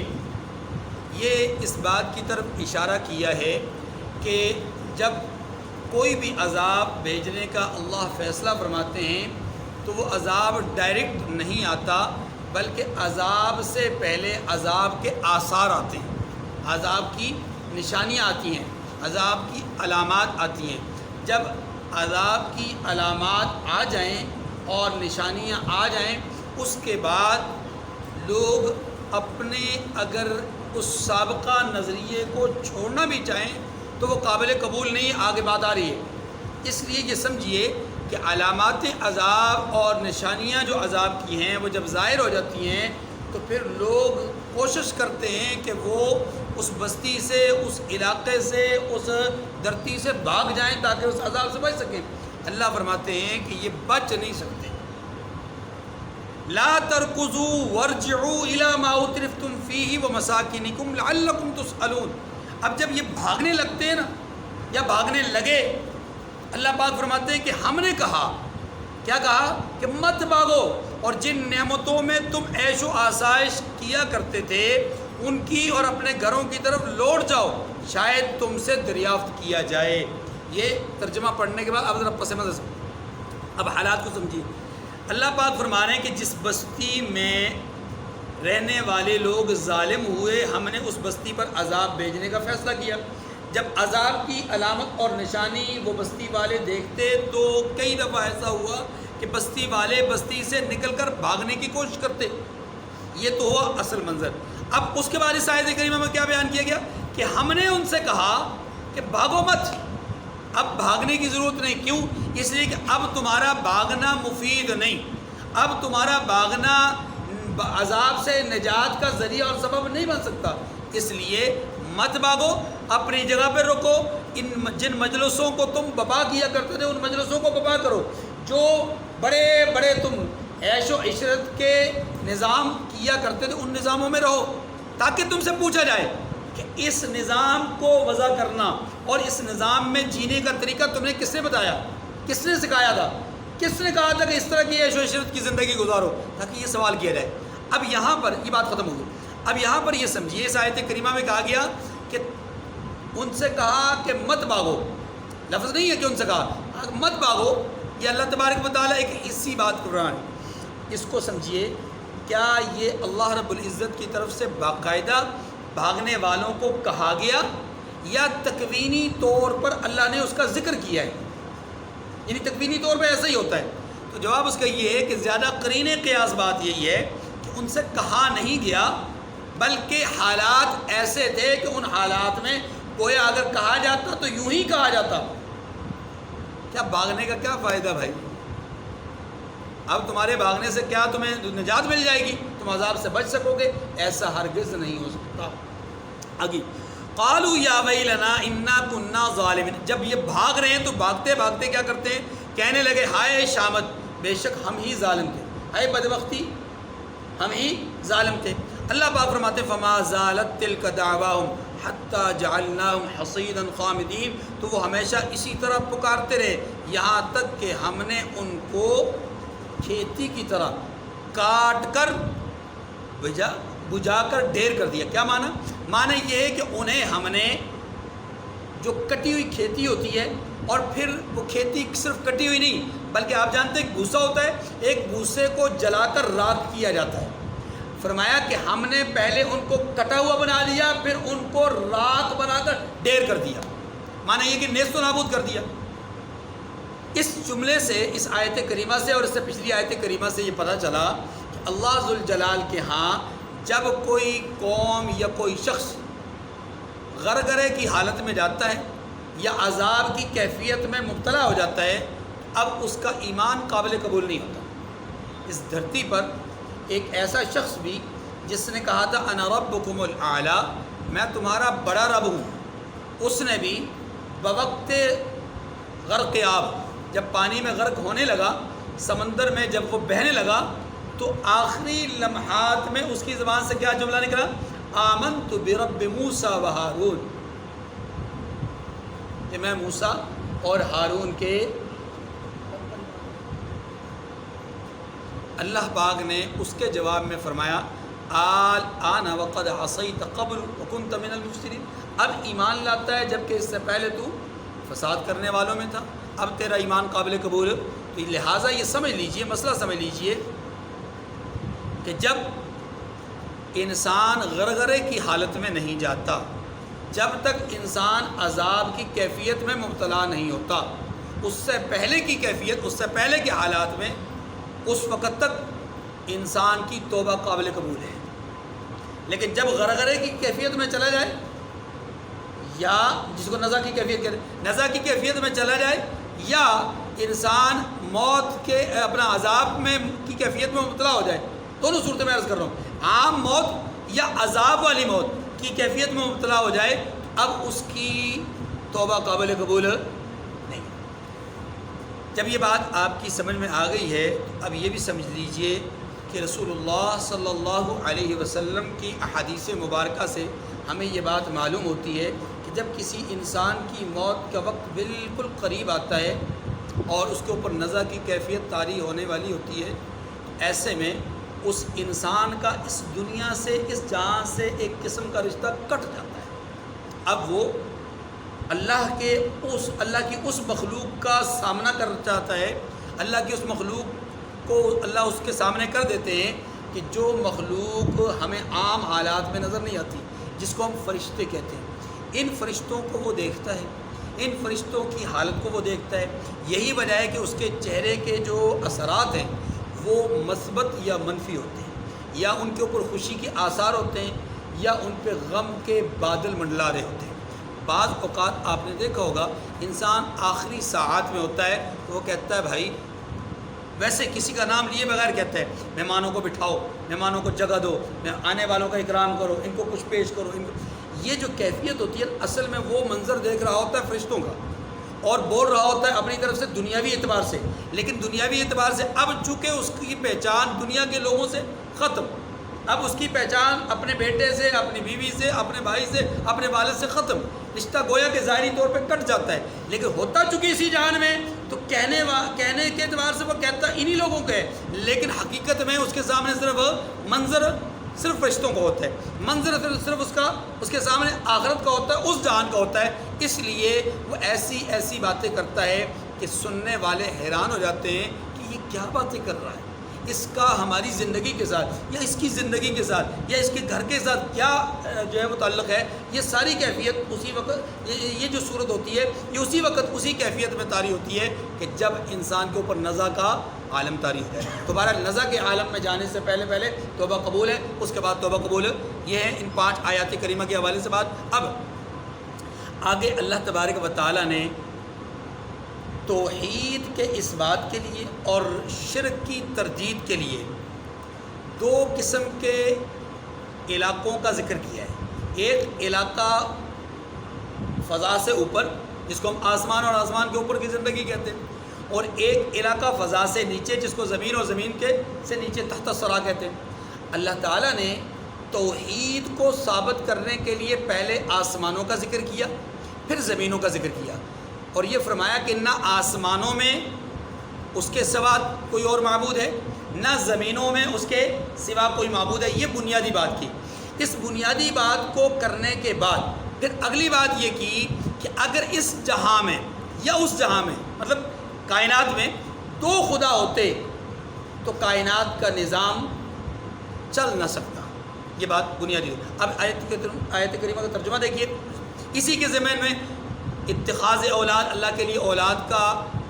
A: یہ اس بات کی طرف اشارہ کیا ہے کہ جب کوئی بھی عذاب بھیجنے کا اللہ فیصلہ فرماتے ہیں تو وہ عذاب ڈائریکٹ نہیں آتا، بلکہ عذاب سے پہلے عذاب کے آثار آتے ہیں، عذاب کی نشانیاں آتی ہیں، عذاب کی علامات آتی ہیں۔ جب عذاب کی علامات آ جائیں اور نشانیاں آ جائیں اس کے بعد لوگ اپنے اگر اس سابقہ نظریے کو چھوڑنا بھی چاہیں تو وہ قابل قبول نہیں، آگے بات آ رہی ہے۔ اس لیے یہ سمجھیے کہ علامات عذاب اور نشانیاں جو عذاب کی ہیں وہ جب ظاہر ہو جاتی ہیں تو پھر لوگ کوشش کرتے ہیں کہ وہ اس بستی سے، اس علاقے سے، اس دھرتی سے بھاگ جائیں تاکہ اس عذاب سے بچ سکیں۔ اللہ فرماتے ہیں کہ یہ بچ نہیں سکتے۔ لا ترکضوا وارجعوا الی ما اترفتم فیہ ومساکنکم لعلکم تسألون۔ اب جب یہ بھاگنے لگتے ہیں نا یا بھاگنے لگے، اللہ پاک فرماتے ہیں کہ ہم نے کہا، کیا کہا کہ مت بھاگو اور جن نعمتوں میں تم عیش و آسائش کیا کرتے تھے ان کی اور اپنے گھروں کی طرف لوٹ جاؤ، شاید تم سے دریافت کیا جائے۔ یہ ترجمہ پڑھنے کے بعد اب ذرا پس منظر اب حالات کو سمجھیے۔ اللہ پاک فرما رہے ہیں کہ جس بستی میں رہنے والے لوگ ظالم ہوئے ہم نے اس بستی پر عذاب بھیجنے کا فیصلہ کیا۔ جب عذاب کی علامت اور نشانی وہ بستی والے دیکھتے تو کئی دفعہ ایسا ہوا کہ بستی والے بستی سے نکل کر بھاگنے کی کوشش کرتے۔ یہ تو ہوا اصل منظر۔ اب اس کے بعد اس آیت کریمہ میں کیا بیان کیا گیا کہ ہم نے ان سے کہا کہ بھاگو مت، اب بھاگنے کی ضرورت نہیں۔ کیوں؟ اس لیے کہ اب تمہارا بھاگنا مفید نہیں، اب تمہارا بھاگنا عذاب سے نجات کا ذریعہ اور سبب نہیں بن سکتا، اس لیے مت بھاگو، اپنی جگہ پہ رکو۔ جن مجلسوں کو تم بپا کیا کرتے تھے ان مجلسوں کو بپا کرو، جو بڑے بڑے تم عیش و عشرت کے نظام کیا کرتے تھے ان نظاموں میں رہو، تاکہ تم سے پوچھا جائے کہ اس نظام کو وضع کرنا اور اس نظام میں جینے کا طریقہ تمہیں کس نے بتایا، کس نے سکھایا تھا، کس نے کہا تھا کہ اس طرح کی عیش و عشرت کی زندگی گزارو، تاکہ یہ سوال کیا جائے۔ اب یہاں پر یہ بات ختم ہو گئی۔ اب یہاں پر یہ سمجھیے اس آیت کریمہ میں کہا گیا کہ ان سے کہا کہ مت بھاگو، لفظ نہیں ہے کہ ان سے کہا مت بھاگو، یہ اللہ تبارک و تعالیٰ ایک اسی بات کر رہا ہے۔ اس کو سمجھیے، کیا یہ اللہ رب العزت کی طرف سے باقاعدہ بھاگنے والوں کو کہا گیا یا تکوینی طور پر اللہ نے اس کا ذکر کیا ہے؟ یعنی تکوینی طور پہ ایسا ہی ہوتا ہے۔ تو جواب اس کا یہ ہے کہ زیادہ قرین قیاس بات یہی ہے کہ ان سے کہا نہیں گیا، بلکہ حالات ایسے تھے کہ ان حالات میں گویا اگر کہا جاتا تو یوں ہی کہا جاتا۔ کیا بھاگنے کا کیا فائدہ بھائی؟ اب تمہارے بھاگنے سے کیا تمہیں نجات مل جائے گی، تم عذاب سے بچ سکو گے؟ ایسا ہرگز نہیں ہو سکتا۔ آگے قالوا یا ویلنا انا کنا ظالمین، جب یہ بھاگ رہے ہیں تو بھاگتے بھاگتے کیا کرتے ہیں؟ کہنے لگے ہائے شامت، بے شک ہم ہی ظالم تھے، ہائے بدبختی، ہم ہی ظالم تھے۔ اللہ پاک فرماتے ہیں فما زالت تلک دعواہم حتی جعلناہم حصیدا خامدین، تو وہ ہمیشہ اسی طرح پکارتے رہے یہاں تک کہ ہم نے ان کو کھیتی کی طرح کاٹ کر بجھا کر ڈھیر کر دیا۔ کیا معنی؟ معنی یہ ہے کہ انہیں ہم نے جو کٹی ہوئی کھیتی ہوتی ہے، اور پھر وہ کھیتی صرف کٹی ہوئی نہیں بلکہ آپ جانتے ہیں بھوسا ہوتا ہے، ایک بھوسے کو جلا کر راکھ کیا جاتا ہے۔ فرمایا کہ ہم نے پہلے ان کو کٹا ہوا بنا دیا، پھر ان کو راکھ بنا کر ڈھیر کر دیا، معنی یہ کہ نیست و نابود کر دیا۔ اس جملے سے، اس آیت کریمہ سے اور اس سے پچھلی آیت کریمہ سے یہ پتہ چلا کہ اللہ ذوالجلال کے ہاں جب کوئی قوم یا کوئی شخص غرغرے کی حالت میں جاتا ہے یا عذاب کی کیفیت میں مبتلا ہو جاتا ہے، اب اس کا ایمان قابل قبول نہیں ہوتا۔ اس دھرتی پر ایک ایسا شخص بھی جس نے کہا تھا انا ربکم الاعلی، میں تمہارا بڑا رب ہوں، اس نے بھی بوقت غرق آب، جب پانی میں غرق ہونے لگا، سمندر میں جب وہ بہنے لگا، تو آخری لمحات میں اس کی زبان سے کیا جملہ نکلا؟ آمنت برب موسیٰ و ہارون، کہ میں موسیٰ اور ہارون کے۔ اللہ پاک نے اس کے جواب میں فرمایا آن وقد عصیت قبل وکنت من المفسدین، اب ایمان لاتا ہے جبکہ اس سے پہلے تو فساد کرنے والوں میں تھا، اب تیرا ایمان قابل قبول۔ تو لہٰذا یہ سمجھ لیجئے، مسئلہ سمجھ لیجئے کہ جب انسان غرغرے کی حالت میں نہیں جاتا، جب تک انسان عذاب کی کیفیت میں مبتلا نہیں ہوتا، اس سے پہلے کی کیفیت، اس سے پہلے کے حالات میں، اس وقت تک انسان کی توبہ قابل قبول ہے۔ لیکن جب غرغرے کی کیفیت میں چلا جائے، یا جس کو نزع کی کیفیت کہتے ہیں، نزع کی کیفیت میں چلا جائے، یا انسان موت کے اپنا عذاب میں کی کیفیت میں مبتلا ہو جائے، دونوں صورتیں میں عرض کر رہا ہوں، عام موت یا عذاب والی موت کی کیفیت میں مبتلا ہو جائے، اب اس کی توبہ قابل قبول نہیں۔ جب یہ بات آپ کی سمجھ میں آ گئی ہے، اب یہ بھی سمجھ لیجئے کہ رسول اللہ صلی اللہ علیہ وسلم کی احادیث مبارکہ سے ہمیں یہ بات معلوم ہوتی ہے کہ جب کسی انسان کی موت کا وقت بالکل قریب آتا ہے اور اس کے اوپر نزع کی کیفیت طاری ہونے والی ہوتی ہے، ایسے میں اس انسان کا اس دنیا سے، اس جہاں سے ایک قسم کا رشتہ کٹ جاتا ہے۔ اب وہ اللہ کی اس مخلوق کا سامنا کر چاہتا ہے، اللہ کی اس مخلوق کو اللہ اس کے سامنے کر دیتے ہیں کہ جو مخلوق ہمیں عام حالات میں نظر نہیں آتی، جس کو ہم فرشتے کہتے ہیں، ان فرشتوں کو وہ دیکھتا ہے، ان فرشتوں کی حالت کو وہ دیکھتا ہے۔ یہی وجہ ہے کہ اس کے چہرے کے جو اثرات ہیں وہ مثبت یا منفی ہوتے ہیں، یا ان کے اوپر خوشی کے آثار ہوتے ہیں، یا ان پہ غم کے بادل منڈلا رہے ہوتے ہیں۔ بعض اوقات آپ نے دیکھا ہوگا انسان آخری ساعات میں ہوتا ہے تو وہ کہتا ہے بھائی، ویسے کسی کا نام لیے بغیر کہتا ہے مہمانوں کو بٹھاؤ، مہمانوں کو جگہ دو، آنے والوں کا اکرام کرو، ان کو کچھ پیش کرو، یہ جو کیفیت ہوتی ہے اصل میں وہ منظر دیکھ رہا ہوتا ہے فرشتوں کا، اور بول رہا ہوتا ہے اپنی طرف سے دنیاوی اعتبار سے، لیکن دنیاوی اعتبار سے اب چونکہ اس کی پہچان دنیا کے لوگوں سے ختم، اب اس کی پہچان اپنے بیٹے سے، اپنی بیوی سے، اپنے بھائی سے، اپنے والد سے ختم، رشتہ گویا کہ ظاہری طور پہ کٹ جاتا ہے، لیکن ہوتا چونکہ اسی جہان میں تو کہنے کے اعتبار سے وہ کہتا انہی لوگوں کا ہے، لیکن حقیقت میں اس کے سامنے صرف منظر صرف فرشتوں کا ہوتا ہے، منظر صرف اس کے سامنے آخرت کا ہوتا ہے، اس جہان کا ہوتا ہے۔ اس لیے وہ ایسی باتیں کرتا ہے کہ سننے والے حیران ہو جاتے ہیں کہ یہ کیا باتیں کر رہا ہے، اس کا ہماری زندگی کے ساتھ یا اس کی زندگی کے ساتھ یا اس کے گھر کے ساتھ کیا جو ہے وہ تعلق ہے۔ یہ ساری کیفیت اسی وقت، یہ جو صورت ہوتی ہے یہ اسی وقت اسی کیفیت میں طاری ہوتی ہے کہ جب انسان کے اوپر نزع کا عالم طاری ہوتا ہے۔ تو بہرحال نزع کے عالم میں جانے سے پہلے توبہ قبول ہے، اس کے بعد توبہ قبول ہے۔ یہ ہے ان 5 آیات کریمہ کے حوالے سے بات۔ اب آگے اللہ تبارک و تعالیٰ نے توحید کے اس بات کے لیے اور شرک کی تردید کے لیے 2 قسم کے علاقوں کا ذکر کیا ہے۔ ایک علاقہ فضا سے اوپر، جس کو ہم آسمان اور آسمان کے اوپر کی زندگی کہتے ہیں، اور ایک علاقہ فضا سے نیچے، جس کو زمین اور زمین کے سے نیچے تحت الثری کہتے ہیں۔ اللہ تعالیٰ نے توحید کو ثابت کرنے کے لیے پہلے آسمانوں کا ذکر کیا، پھر زمینوں کا ذکر کیا، اور یہ فرمایا کہ نہ آسمانوں میں اس کے سوا کوئی اور معبود ہے، نہ زمینوں میں اس کے سوا کوئی معبود ہے۔ یہ بنیادی بات کی۔ اس بنیادی بات کو کرنے کے بعد پھر اگلی بات یہ کی کہ اگر اس جہاں میں یا اس جہاں میں، مطلب کائنات میں 2 خدا ہوتے تو کائنات کا نظام چل نہ سکتا۔ یہ بات بنیادی ہے۔ اب آیت کریمہ کا ترجمہ دیکھیے۔ اسی کے ضمن میں اتخاذ اولاد، اللہ کے لیے اولاد کا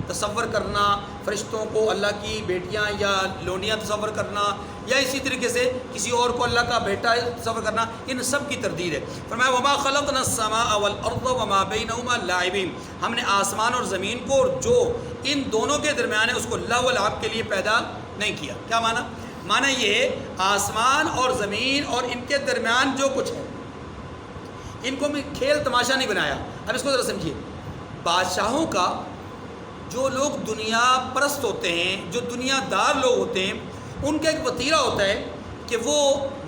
A: تصور کرنا، فرشتوں کو اللہ کی بیٹیاں یا لونیاں تصور کرنا، یا اسی طریقے سے کسی اور کو اللہ کا بیٹا تصور کرنا، ان سب کی تردید ہے۔ فرمایا وما خلقنا السماء والارض وما بینہما لاعبین، ہم نے آسمان اور زمین کو اور جو ان دونوں کے درمیان ہے اس کو لہو و لعب کے لیے پیدا نہیں کیا۔ کیا معنی؟ معنی یہ آسمان اور زمین اور ان کے درمیان جو کچھ ہے ان کو میں کھیل تماشا نہیں بنایا. اب اس کو ذرا سمجھیے. بادشاہوں کا جو لوگ دنیا پرست ہوتے ہیں، جو دنیا دار لوگ ہوتے ہیں، ان کا ایک وتیرہ ہوتا ہے کہ وہ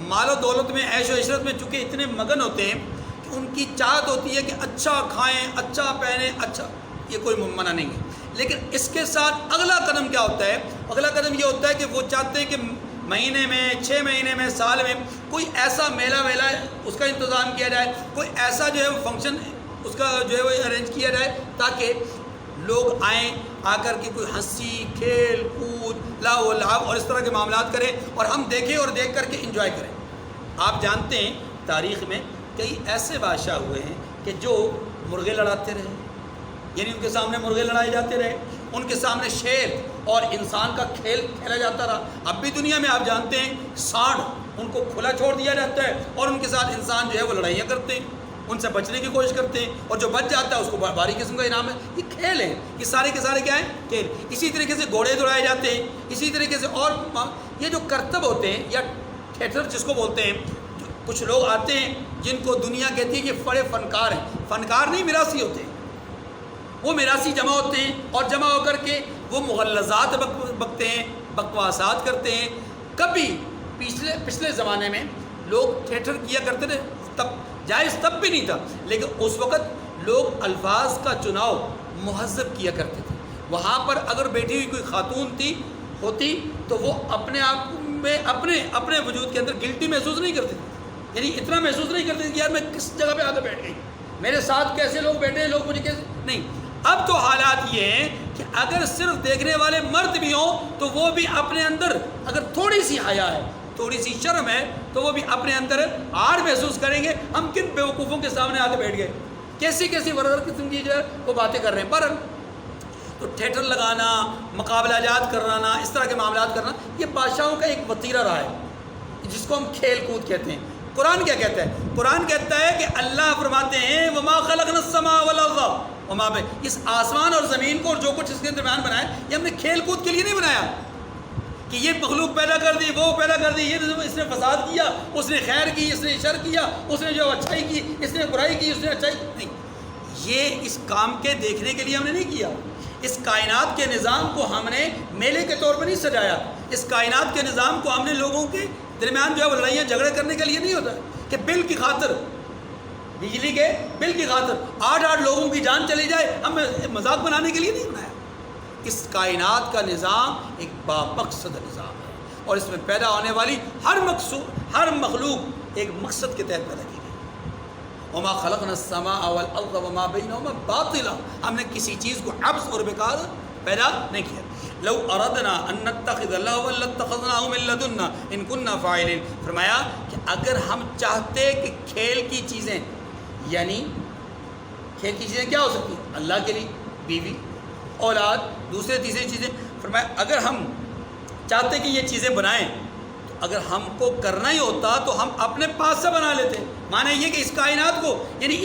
A: مال و دولت میں، عیش و عشرت میں چونکہ اتنے مگن ہوتے ہیں کہ ان کی چاہت ہوتی ہے کہ اچھا کھائیں، اچھا پہنیں، اچھا. یہ کوئی منع نہیں ہے. لیکن اس کے ساتھ اگلا قدم کیا ہوتا ہے؟ اگلا قدم یہ ہوتا ہے کہ وہ چاہتے ہیں کہ مہینے میں، 6 مہینے میں، سال میں کوئی ایسا میلہ ویلا اس کا انتظام کیا جائے، کوئی ایسا جو ہے وہ فنکشن اس کا جو ہے وہ ارینج کیا جائے تاکہ لوگ آئیں، آ کر کے کوئی ہنسی، کھیل کود، لاؤ و لعب اور اس طرح کے معاملات کریں اور ہم دیکھیں اور دیکھ کر کے انجوائے کریں. آپ جانتے ہیں تاریخ میں کئی ایسے بادشاہ ہوئے ہیں کہ جو مرغے لڑاتے رہے، یعنی ان کے سامنے مرغے لڑائے جاتے رہے، ان کے سامنے شیر اور انسان کا کھیل کھیلا جاتا رہا. اب بھی دنیا میں آپ جانتے ہیں سانڈ ان کو کھلا چھوڑ دیا جاتا ہے اور ان کے ساتھ انسان جو ہے وہ لڑائیاں کرتے ہیں، ان سے بچنے کی کوشش کرتے ہیں اور جو بچ جاتا ہے اس کو بھاری قسم کا انعام ہے. یہ کھیل ہیں، یہ سارے کے سارے کیا ہیں؟ کھیل. اسی طریقے سے گھوڑے دوڑائے جاتے ہیں، اسی طریقے سے اور یہ جو کرتب ہوتے ہیں یا تھیٹر جس کو بولتے ہیں، کچھ لوگ آتے ہیں جن کو دنیا کہتی ہے کہ بڑے فنکار ہیں. فنکار نہیں، میراثی ہوتے ہیں. وہ میراثی جمع ہوتے ہیں اور جمع ہو کر کے وہ مغلظات بکتے ہیں، بکواسات کرتے ہیں. کبھی پچھلے زمانے میں لوگ تھیٹر کیا کرتے تھے، تب جائز تب بھی نہیں تھا، لیکن اس وقت لوگ الفاظ کا چناؤ مہذب کیا کرتے تھے. وہاں پر اگر بیٹھی ہوئی کوئی خاتون ہوتی تو وہ اپنے آپ میں اپنے وجود کے اندر گلٹی محسوس نہیں کرتی تھی، یعنی اتنا محسوس نہیں کرتی تھی کہ یار میں کس جگہ پہ آ کے بیٹھ گئی، میرے ساتھ کیسے لوگ بیٹھے ہیں، لوگ مجھے کیسے نہیں. اب تو حالات یہ ہیں کہ اگر صرف دیکھنے والے مرد بھی ہوں تو وہ بھی اپنے اندر اگر تھوڑی سی حیا ہے، تھوڑی سی شرم ہے تو وہ بھی اپنے اندر آڑ محسوس کریں گے. ہم کن بیوقوفوں کے سامنے آ کے بیٹھ گئے، کیسی ورور قسم کی جو ہے وہ باتیں کر رہے ہیں. پر تو تھیٹر لگانا، مقابلہ جات کرانا، اس طرح کے معاملات کرنا یہ بادشاہوں کا ایک وتیرہ رہا ہے جس کو ہم کھیل کود کہتے ہیں. قرآن کیا کہتا ہے؟ قرآن کہتا ہے کہ اللہ فرماتے ہیں وما خلقنا السماء والارض وما بین، اس آسمان اور زمین کو اور جو کچھ اس کے درمیان بنایا یہ ہم نے کھیل کود کے لیے نہیں بنایا کہ یہ مخلوق پیدا کر دی، وہ پیدا کر دی، یہ اس نے فساد کیا، اس نے خیر کی، اس نے شر کیا، اس نے جو اچھائی کی، اس نے برائی کی، اس نے اچھائی نہیں. یہ اس کام کے دیکھنے کے لیے ہم نے نہیں کیا. اس کائنات کے نظام کو ہم نے میلے کے طور پر نہیں سجایا. اس کائنات کے نظام کو ہم نے لوگوں کے درمیان جو ہے وہ لڑائیاں جھگڑے کرنے کے لیے نہیں ہوتا کہ بل کی خاطر، بجلی کے بل کی خاطر 8 لوگوں کی جان چلی جائے، ہم مذاق بنانے کے لیے نہیں بنایا. اس کائنات کا نظام ایک بامقصد نظام ہے اور اس میں پیدا ہونے والی ہر مخلوق ایک مقصد کے تحت پیدا کی گئی. وما خلقنا السماء والارض وما بینہما باطلا، ہم نے کسی چیز کو عبث اور بیکار پیدا نہیں کیا. لو اردنا ان نتخذ لهوا لاتخذناه من لدنا ان كنا فاعلين، فرمایا کہ اگر ہم چاہتے کہ کھیل کی چیزیں، یعنی کھیل کی چیزیں کیا ہو سکتی ہیں؟ اللہ کے لیے بیوی، اولاد، دوسرے تیسری چیزیں. فرمایا اگر ہم چاہتے کہ یہ چیزیں بنائیں تو اگر ہم کو کرنا ہی ہوتا تو ہم اپنے پاس سے بنا لیتے. معنی یہ کہ اس کائنات کو، یعنی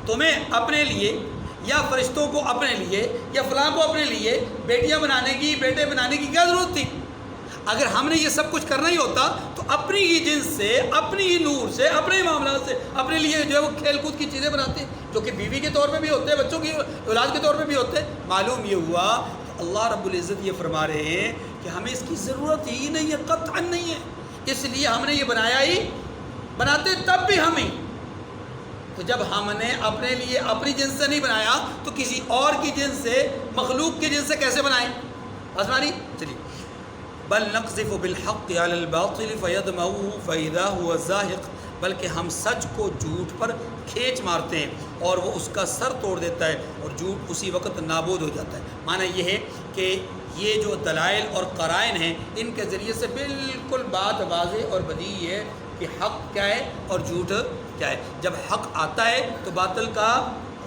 A: تمہیں اپنے لیے یا فرشتوں کو اپنے لیے یا فلاں کو اپنے لیے بیٹیاں بنانے کی، بیٹے بنانے کی کیا ضرورت تھی؟ اگر ہم نے یہ سب کچھ کرنا ہی ہوتا تو اپنی ہی جنس سے، اپنی ہی نور سے، اپنے ہی معاملات سے اپنے لیے جو ہے وہ کھیل کود کی چیزیں بناتے ہیں جو کہ بیوی کے طور پہ بھی ہوتے ہیں، بچوں کی اولاد کے طور پہ بھی ہوتے ہیں. معلوم یہ ہوا کہ اللہ رب العزت یہ فرما رہے ہیں کہ ہمیں اس کی ضرورت ہی نہیں ہے، قطعا نہیں ہے، اس لیے ہم نے یہ بنایا ہی، بناتے تب بھی ہم ہی. تو جب ہم نے اپنے لیے اپنی جنس سے نہیں بنایا تو کسی اور کی جنس سے، مخلوق کی جنس سے کیسے بنائیں؟ آسمانی. چلیے. بل نقذف بالحق علی الباطل فیدمغه فاذا هو زاهق، بلکہ ہم سچ کو جھوٹ پر کھینچ مارتے ہیں اور وہ اس کا سر توڑ دیتا ہے اور جھوٹ اسی وقت نابود ہو جاتا ہے. معنی یہ ہے کہ یہ جو دلائل اور قرائن ہیں ان کے ذریعے سے بالکل بات واضح اور بدیہی ہے کہ حق کیا ہے اور جھوٹ کیا ہے. جب حق آتا ہے تو باطل کا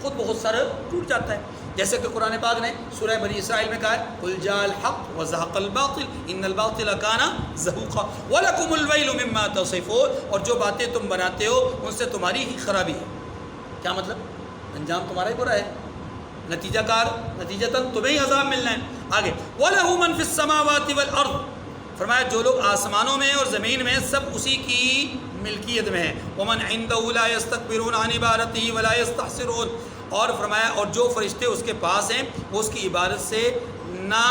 A: خود بخود سر ٹوٹ جاتا ہے. جیسے کہ قرآن پاک نے سورہ بنی اسرائیل میں کہا ہے قل جاء الحق وزهق الباطل ان الباطل كان زهوقا ولكم الويل مما تصفون، اور جو باتیں تم بناتے ہو ان سے تمہاری ہی خرابی ہے. کیا مطلب؟ انجام تمہارا ہی برا ہے، نتیجتاً تمہیں ہی عذاب ملنا ہے. آگے وَلَهُ مَنْ فِي السَّمَاوَاتِ وَالْأَرْضِ، فرمایا جو لوگ آسمانوں میں اور زمین میں سب اسی کی ملکیت میں ہیں. ومن عنده لا يستكبرون عن عبادته ولا يستحسرون. اور فرمایا اور جو فرشتے اس کے پاس ہیں وہ اس کی عبادت سے نہ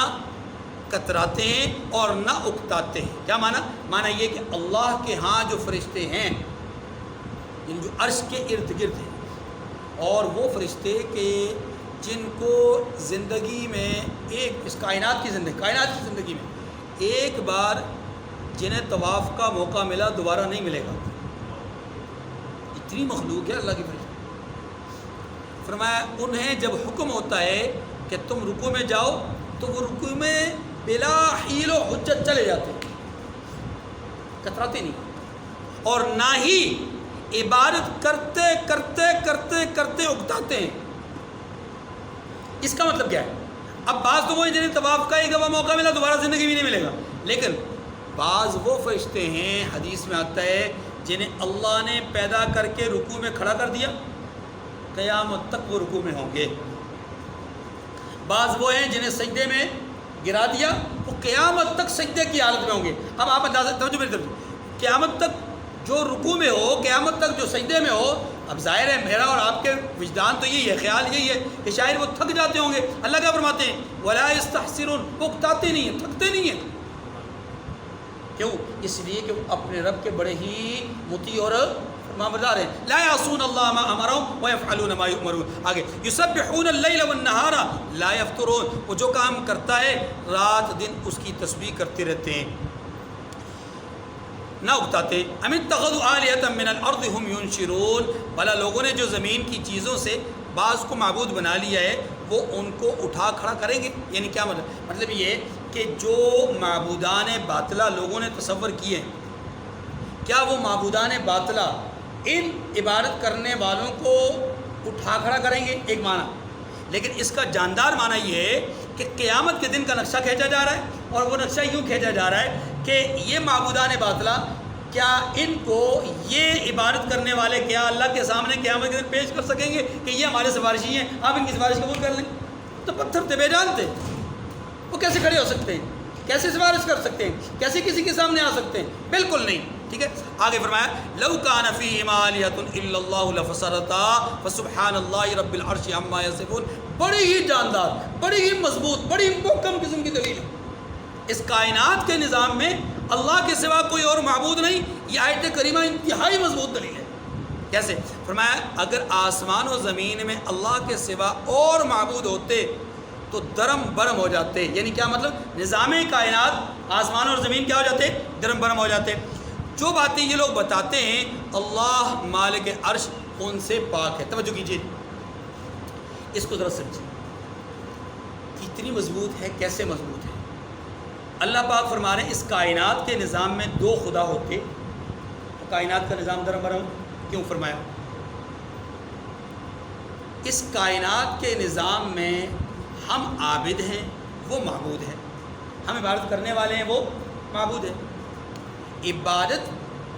A: کتراتے ہیں اور نہ اکتاتے ہیں. کیا معنی یہ کہ اللہ کے ہاں جو فرشتے ہیں ان جو عرش کے ارد گرد ہیں، اور وہ فرشتے کہ جن کو زندگی میں اس کائنات کی زندگی میں ایک بار جنہیں طواف کا موقع ملا دوبارہ نہیں ملے گا. اتنی مخلوق ہے اللہ کی فرشتے. فرمایا انہیں جب حکم ہوتا ہے کہ تم رکوع میں جاؤ تو وہ رکوع میں بلا حیل و حجت چلے جاتے ہیں، کتراتے نہیں، اور نہ ہی عبادت کرتے کرتے کرتے کرتے اکتاتے ہیں. اس کا مطلب کیا ہے؟ اب بعض تو وہ جنہیں طواف کا ایک دفعہ موقع ملا دوبارہ زندگی بھی نہیں ملے گا، لیکن بعض وہ فرشتے ہیں حدیث میں آتا ہے جنہیں اللہ نے پیدا کر کے رکوع میں کھڑا کر دیا، قیامت تک وہ رکوع میں ہوں گے. بعض وہ ہیں جنہیں سجدے میں گرا دیا، وہ قیامت تک سجدے کی حالت میں ہوں گے. اب آپ اندازہ توجہ میری طرف، قیامت تک جو رکوع میں ہو، قیامت تک جو سجدے میں ہو. اب ظاہر ہے میرا اور آپ کے وجدان تو یہی ہے، خیال یہی ہے کہ شاید وہ تھک جاتے ہوں گے. اللہ کیا فرماتے ہیں؟ وَلَا يَسْتَحْسِرُونَ. وہ اکتاتے نہیں ہیں، تھکتے نہیں ہیں. کیوں؟ اس لیے کہ وہ اپنے رب کے بڑے ہی مطیع اور فرمانبردار ہیں. لا يعصون اللہ ما امرهم ويفعلون ما يؤمرون. آگے يسبحون الليل والنهار لا يفترون. وہ جو کام کرتا ہے رات دن اس کی تسبیح کرتے رہتے ہیں، نہ اکتاتے. ام اتخذوا آلهة من الارض هم ينشرون. بھلا لوگوں نے جو زمین کی چیزوں سے بعض کو معبود بنا لیا ہے وہ ان کو اٹھا کھڑا کریں گے. یعنی کیا مطلب یہ کہ جو معبودان باطلہ لوگوں نے تصور کیے ہیں، کیا وہ معبودان باطلہ ان عبادت کرنے والوں کو اٹھا کھڑا کریں گے؟ ایک معنی. لیکن اس کا جاندار معنی یہ ہے کہ قیامت کے دن کا نقشہ کھینچا جا رہا ہے، اور وہ نقشہ یوں کھینچا جا رہا ہے کہ یہ معبودان باطلہ کیا ان کو یہ عبادت کرنے والے کیا اللہ کے سامنے قیامت کے دن پیش کر سکیں گے کہ یہ ہمارے سفارشی ہیں، آپ ان کی سفارش قبول کر لیں؟ تو پتھر تھے، بے جان تھے، وہ کیسے کھڑے ہو سکتے ہیں؟ کیسے سفارش کر سکتے ہیں؟ کیسے کسی کے سامنے آ سکتے ہیں؟ بالکل نہیں. ٹھیک ہے. آگے فرمایا لو کان فیہما آلہۃ الا اللہ لفسدتا فسبحان اللہ رب العرش عما یصفون. بڑی ہی جاندار، بڑی ہی مضبوط، بڑی محکم قسم کی دلیل ہے. اس کائنات کے نظام میں اللہ کے سوا کوئی اور معبود نہیں. یہ آیت کریمہ انتہائی مضبوط دلیل ہے. کیسے؟ فرمایا اگر آسمان و زمین میں اللہ کے سوا اور معبود ہوتے تو درم برم ہو جاتے. یعنی کیا مطلب؟ نظام کائنات آسمان اور زمین کیا ہو جاتے؟ درم برم ہو جاتے. جو باتیں یہ لوگ بتاتے ہیں اللہ مالک عرش ان سے پاک ہے. توجہ کیجیے، اس کو ذرا سمجھیں کتنی مضبوط ہے، کیسے مضبوط ہے. اللہ پاک فرما رہے ہیں اس کائنات کے نظام میں دو خدا ہوتے تو کائنات کا نظام درم برم کیوں فرمایا؟ اس کائنات کے نظام میں ہم عابد ہیں، وہ معبود ہیں. ہم عبادت کرنے والے ہیں، وہ معبود ہیں. عبادت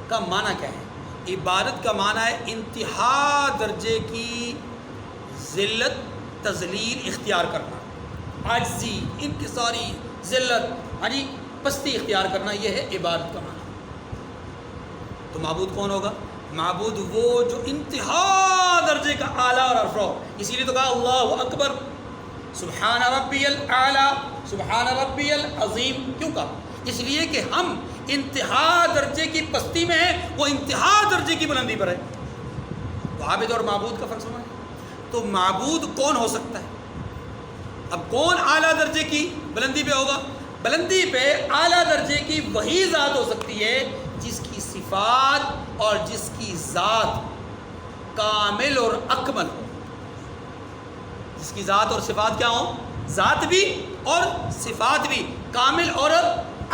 A: کا معنی کیا ہے؟ عبادت کا معنی ہے انتہا درجے کی ذلت تذلیل اختیار کرنا، عاجزی، انکساری، ذلت، یعنی پستی اختیار کرنا. یہ ہے عبادت کا معنی. تو معبود کون ہوگا؟ معبود وہ جو انتہا درجے کا اعلیٰ اور ارفع ہو. اسی لیے تو کہا اللہ اکبر، سبحان ربی الاعلیٰ، سبحان ربی العظیم. کیوں کہا؟ اس لیے کہ ہم انتہا درجے کی پستی میں ہیں، وہ انتہا درجے کی بلندی پر ہے. تو عابد اور معبود کا فرق سمجھیں. تو معبود کون ہو سکتا ہے؟ اب کون اعلیٰ درجے کی بلندی پہ ہوگا؟ بلندی پہ اعلیٰ درجے کی وہی ذات ہو سکتی ہے جس کی صفات اور جس کی ذات کامل اور اکمل ہو. جس کی ذات اور صفات کیا ہوں؟ ذات بھی اور صفات بھی کامل اور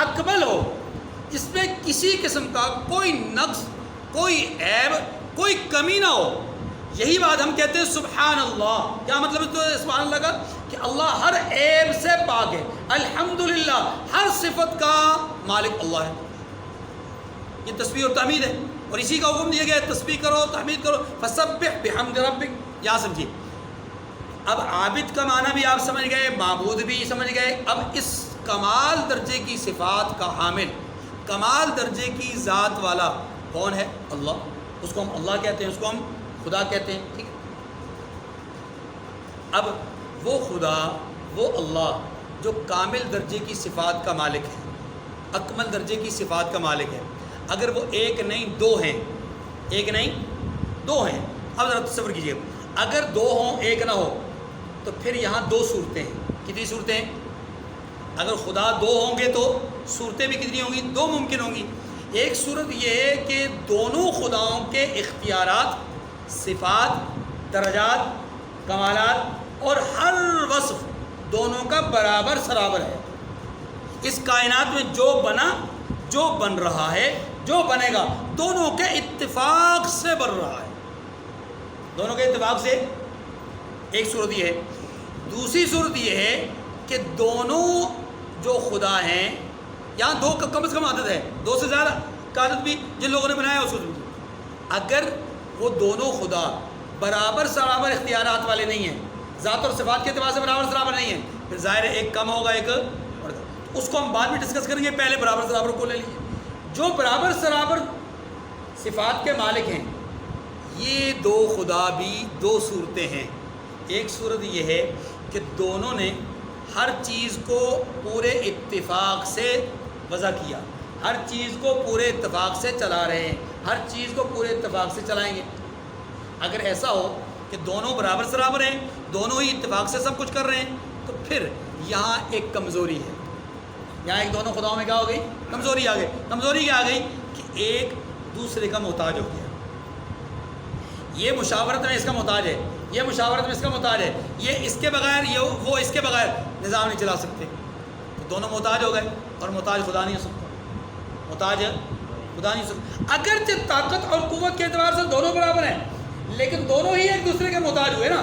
A: اکمل ہو، جس میں کسی قسم کا کوئی نقص، کوئی عیب، کوئی کمی نہ ہو. یہی بات ہم کہتے ہیں سبحان اللہ. کیا مطلب ہے تو سبحان اللہ کا؟ کہ اللہ ہر عیب سے پاک ہے. الحمدللہ، ہر صفت کا مالک اللہ ہے. یہ تسبیح اور تحمید ہے، اور اسی کا حکم دیا گیا ہے تسبیح کرو، تحمید کرو. فسبح بحمد ربک. یہاں سمجھیے، اب عابد کا معنی بھی آپ سمجھ گئے، معبود بھی سمجھ گئے. اب اس کمال درجے کی صفات کا حامل، کمال درجے کی ذات والا کون ہے؟ اللہ. اس کو ہم اللہ کہتے ہیں، اس کو ہم خدا کہتے ہیں. ٹھیک ہے. اب وہ خدا، وہ اللہ جو کامل درجے کی صفات کا مالک ہے، اکمل درجے کی صفات کا مالک ہے، اگر وہ ایک نہیں دو ہیں، ایک نہیں دو ہیں. اب ذرا تصور کیجیے، اگر دو ہوں ایک نہ ہو تو پھر یہاں دو صورتیں ہیں. کتنی صورتیں؟ اگر خدا دو ہوں گے تو صورتیں بھی کتنی ہوں گی؟ دو ممکن ہوں گی. ایک صورت یہ ہے کہ دونوں خداؤں کے اختیارات، صفات، درجات، کمالات اور ہر وصف دونوں کا برابر سرابر ہے. اس کائنات میں جو بنا، جو بن رہا ہے، جو بنے گا، دونوں کے اتفاق سے بن رہا ہے، دونوں کے اتفاق سے. ایک صورت یہ ہے. دوسری صورت یہ ہے کہ دونوں جو خدا ہیں، یہاں دو کم از کم عدد ہے، دو سے زیادہ کا عدد بھی جن لوگوں نے بنایا اس کو سمجھو. اگر وہ دونوں خدا برابر سرابر اختیارات والے نہیں ہیں، ذات اور صفات کے اعتبار سے برابر سرابر نہیں ہیں، پھر ظاہر ہے ایک کم ہوگا ایک بڑھ گا. اس کو ہم بعد میں ڈسکس کریں گے، پہلے برابر سرابر کو لے لیجیے. جو برابر سرابر صفات کے مالک ہیں، یہ دو خدا بھی دو صورتیں ہیں. ایک صورت یہ ہے کہ دونوں نے ہر چیز کو پورے اتفاق سے وضع کیا، ہر چیز کو پورے اتفاق سے چلا رہے ہیں، ہر چیز کو پورے اتفاق سے چلائیں گے. اگر ایسا ہو کہ دونوں برابر سرابر ہیں، دونوں ہی اتفاق سے سب کچھ کر رہے ہیں، تو پھر یہاں ایک کمزوری ہے. یہاں ایک دونوں خداؤں میں کیا ہو گئی؟ کمزوری آ گئی. کمزوری کیا آ گئی؟ کہ ایک دوسرے کا محتاج ہو گیا. یہ مشاورت میں اس کا محتاج ہے، یہ مشاورت میں اس کا محتاج ہے، یہ اس کے بغیر، یہ وہ اس کے بغیر نظام نہیں چلا سکتے. تو دونوں محتاج ہو گئے، اور محتاج خدا نہیں ہو سکتا، محتاج خدا نہیں ہو سکتا. اگرچہ طاقت اور قوت کے اعتبار سے دونوں برابر ہیں، لیکن دونوں ہی ایک دوسرے کے محتاج ہوئے نا.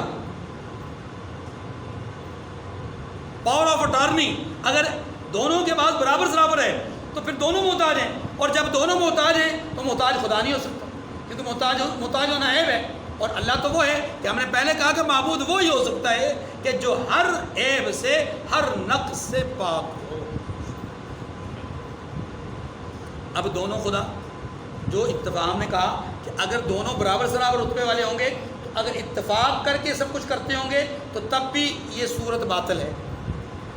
A: پاور آف اٹارنی اگر دونوں کے پاس برابر سرابر ہے تو پھر دونوں محتاج ہیں، اور جب دونوں محتاج ہیں تو محتاج خدا نہیں ہو سکتا، کیونکہ محتاج ہونا عیب ہے. اور اللہ تو وہ ہے کہ ہم نے پہلے کہا کہ معبود وہی ہو سکتا ہے کہ جو ہر عیب سے، ہر نقص سے پاک ہو. اب دونوں خدا جو اتفاق، ہم نے کہا کہ اگر دونوں برابر سرابر رتبے والے ہوں گے، تو اگر اتفاق کر کے سب کچھ کرتے ہوں گے تو تب بھی یہ صورت باطل ہے.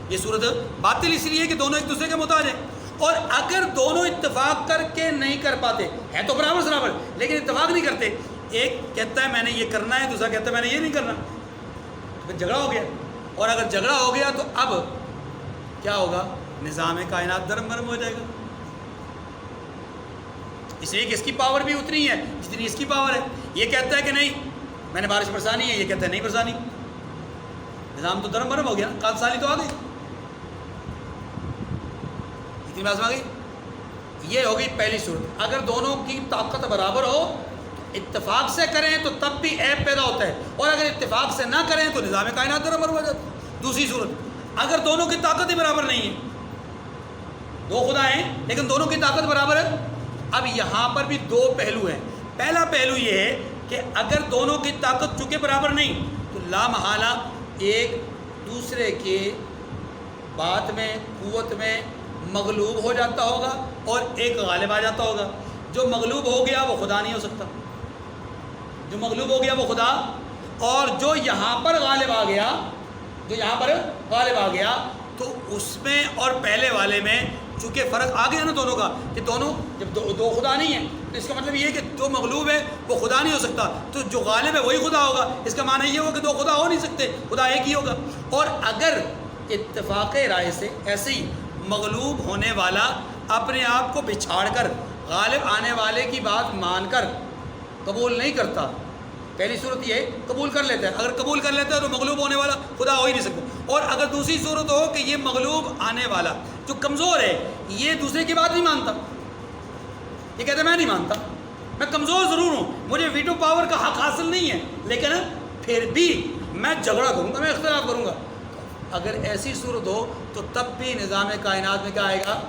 A: یہ صورت باطل اس لیے کہ دونوں ایک دوسرے کے محتاج ہیں. اور اگر دونوں اتفاق کر کے نہیں کر پاتے ہیں، تو برابر سرابر لیکن اتفاق نہیں کرتے، ایک کہتا ہے میں نے یہ کرنا ہے، دوسرا کہتا ہے میں نے یہ نہیں کرنا، تو پھر جھگڑا ہو گیا. اور اگر جھگڑا ہو گیا تو اب کیا ہوگا؟ نظام کائنات درم برم ہو جائے گا. اس لیے کہ اس کی پاور بھی اتنی ہے جتنی اس کی پاور ہے. یہ کہتا ہے کہ نہیں میں نے بارش برسانی ہے، یہ کہتا ہے نہیں برسانی، نظام تو درم برم ہو گیا. کال سالی تو آ گئی، اتنی بات آ گئی. یہ ہوگی پہلی صورت. اگر دونوں کی طاقت برابر ہو، اتفاق سے کریں تو تب بھی عیب پیدا ہوتا ہے، اور اگر اتفاق سے نہ کریں تو نظام کائنات درم برم ہو جاتا ہے. دوسری صورت، اگر دونوں کی طاقت ہی برابر نہیں ہے، دو خدا ہیں لیکن دونوں کی طاقت برابر ہے. اب یہاں پر بھی دو پہلو ہیں. پہلا پہلو یہ ہے کہ اگر دونوں کی طاقت چونکہ برابر نہیں تو لا محالہ ایک دوسرے کے بات میں، قوت میں مغلوب ہو جاتا ہوگا اور ایک غالب آ جاتا ہوگا. جو مغلوب ہو گیا وہ خدا نہیں ہو سکتا، جو مغلوب ہو گیا وہ خدا. اور جو یہاں پر غالب آ گیا، جو یہاں پر غالب آ گیا، تو اس میں اور پہلے والے میں چونکہ فرق آ گیا نا دونوں کا، کہ دونوں جب دو خدا نہیں ہیں تو اس کا مطلب یہ ہے کہ جو مغلوب ہے وہ خدا نہیں ہو سکتا، تو جو غالب ہے وہی خدا ہوگا. اس کا معنی یہ ہوگا کہ دو خدا ہو نہیں سکتے، خدا ایک ہی ہوگا. اور اگر اتفاق رائے سے ایسے ہی مغلوب ہونے والا اپنے آپ کو بچھاڑ کر غالب آنے والے کی بات مان کر قبول نہیں کرتا، پہلی صورت یہ قبول کر لیتا ہے. اگر قبول کر لیتا ہے تو مغلوب ہونے والا خدا ہو ہی نہیں سکتا. اور اگر دوسری صورت ہو کہ یہ مغلوب آنے والا جو کمزور ہے، یہ دوسرے کی بات نہیں مانتا، یہ کہتا ہے میں نہیں مانتا، میں کمزور ضرور ہوں، مجھے ویٹو پاور کا حق حاصل نہیں ہے، لیکن پھر بھی میں جھگڑا کروں گا، میں اختلاف کروں گا. اگر ایسی صورت ہو تو تب بھی نظام کائنات میں کیا آئے گا؟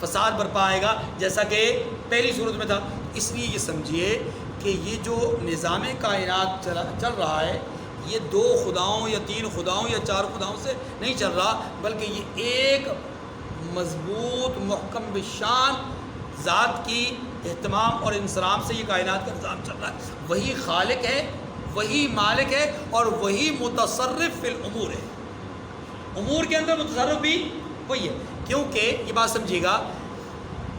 A: فساد برپا آئے گا، جیسا کہ پہلی صورت میں تھا. اس لیے یہ سمجھیے کہ یہ جو نظام کائنات چل رہا ہے، یہ دو خداؤں یا تین خداؤں یا چار خداؤں سے نہیں چل رہا، بلکہ یہ ایک مضبوط محکم بشان ذات کی اہتمام اور انصرام سے یہ کائنات کا نظام چل رہا ہے. وہی خالق ہے، وہی مالک ہے، اور وہی متصرف فی الامور ہے. امور کے اندر متصرف بھی وہی ہے. کیونکہ یہ بات سمجھیے گا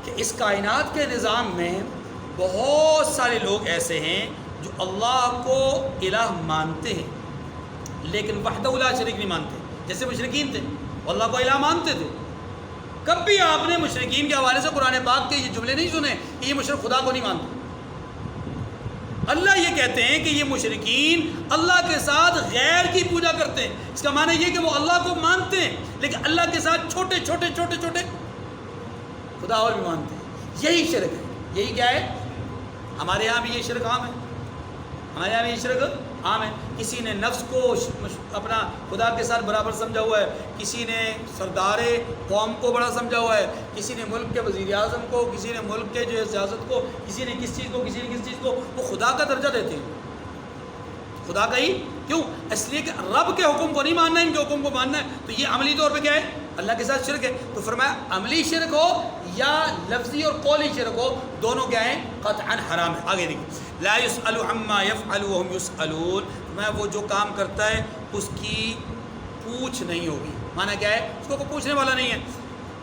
A: کہ اس کائنات کے نظام میں بہت سارے لوگ ایسے ہیں جو اللہ کو الہ مانتے ہیں لیکن وحدہ لا شریک نہیں مانتے. جیسے مشرکین تھے، وہ اللہ کو الہ مانتے تھے. کب بھی آپ نے مشرکین کے حوالے سے قرآن پاک کے یہ جملے نہیں سنے کہ یہ مشرک خدا کو نہیں مانتے. اللہ یہ کہتے ہیں کہ یہ مشرکین اللہ کے ساتھ غیر کی پوجا کرتے ہیں. اس کا معنی یہ کہ وہ اللہ کو مانتے ہیں لیکن اللہ کے ساتھ چھوٹے چھوٹے چھوٹے چھوٹے خدا اور بھی مانتے ہیں. یہی شرک ہے. یہی کیا ہے؟ ہمارے یہاں بھی یہ شرک عام ہے. ہمارے یہاں بھی یہ شرک عام ہے. کسی نے نفس کو اپنا خدا کے ساتھ برابر سمجھا ہوا ہے، کسی نے سردار قوم کو بڑا سمجھا ہوا ہے، کسی نے ملک کے وزیر اعظم کو، کسی نے ملک کے جو سیاست کو، کسی نے کس چیز کو، کسی نے کس چیز کو. وہ خدا کا درجہ دیتے ہیں. خدا کا ہی کیوں؟ اس لیے کہ رب کے حکم کو نہیں ماننا ہے، ان کے حکم کو ماننا ہے. تو یہ عملی طور پہ کیا ہے؟ اللہ کے ساتھ شرک ہے. تو فرمایا عملی شرک ہو یا لفظی اور قولی شرک ہو، دونوں کیا ہیں؟ قطعاً حرام ہے. آگے دیکھیں، لا يسأل عما يفعل وهم يسألون. میں وہ جو کام کرتا ہے اس کی پوچھ نہیں ہوگی. معنی کیا ہے؟ اس کو کوئی پوچھنے والا نہیں ہے.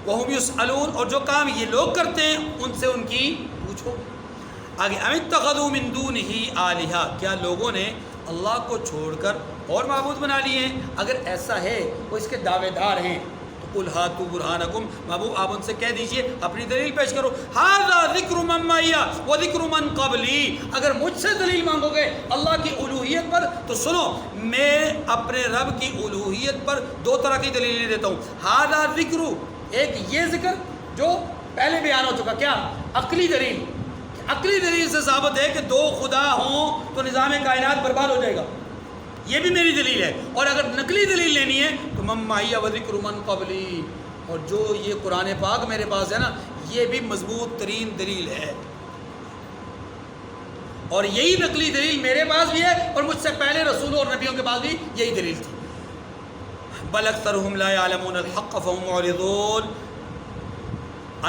A: وهم يسألون، اور جو کام یہ لوگ کرتے ہیں ان سے ان کی پوچھو. آگے، ام اتخذوا من دونه آلہہ، کیا لوگوں نے اللہ کو چھوڑ کر اور معبود بنا لیے ہیں؟ اگر ایسا ہے، وہ اس کے دعوے دار ہیں، تو قل ہاتوا برہانکم، محبوب آپ ان سے کہہ دیجئے اپنی دلیل پیش کرو. ھذا ذکر من معی وذکر من قبلی، اگر مجھ سے دلیل مانگو گے اللہ کی الوہیت پر تو سنو، میں اپنے رب کی الوہیت پر دو طرح کی دلیلیں دیتا ہوں. ھذا ذکر، ایک یہ ذکر جو پہلے بیان ہو چکا، کیا؟ عقلی دلیل. عقلی دلیل سے ثابت ہے کہ دو خدا ہوں تو نظام کائنات برباد ہو جائے گا، یہ بھی میری دلیل ہے. اور اگر نقلی دلیل لینی ہے تو من معی وذکر من قبلی، اور جو یہ قرآن پاک میرے پاس ہے نا، یہ بھی مضبوط ترین دلیل ہے. اور یہی نقلی دلیل میرے پاس بھی ہے اور مجھ سے پہلے رسولوں اور نبیوں کے پاس بھی یہی دلیل تھی. بل اکثرهم لا يعلمون الحق فهم معرضون.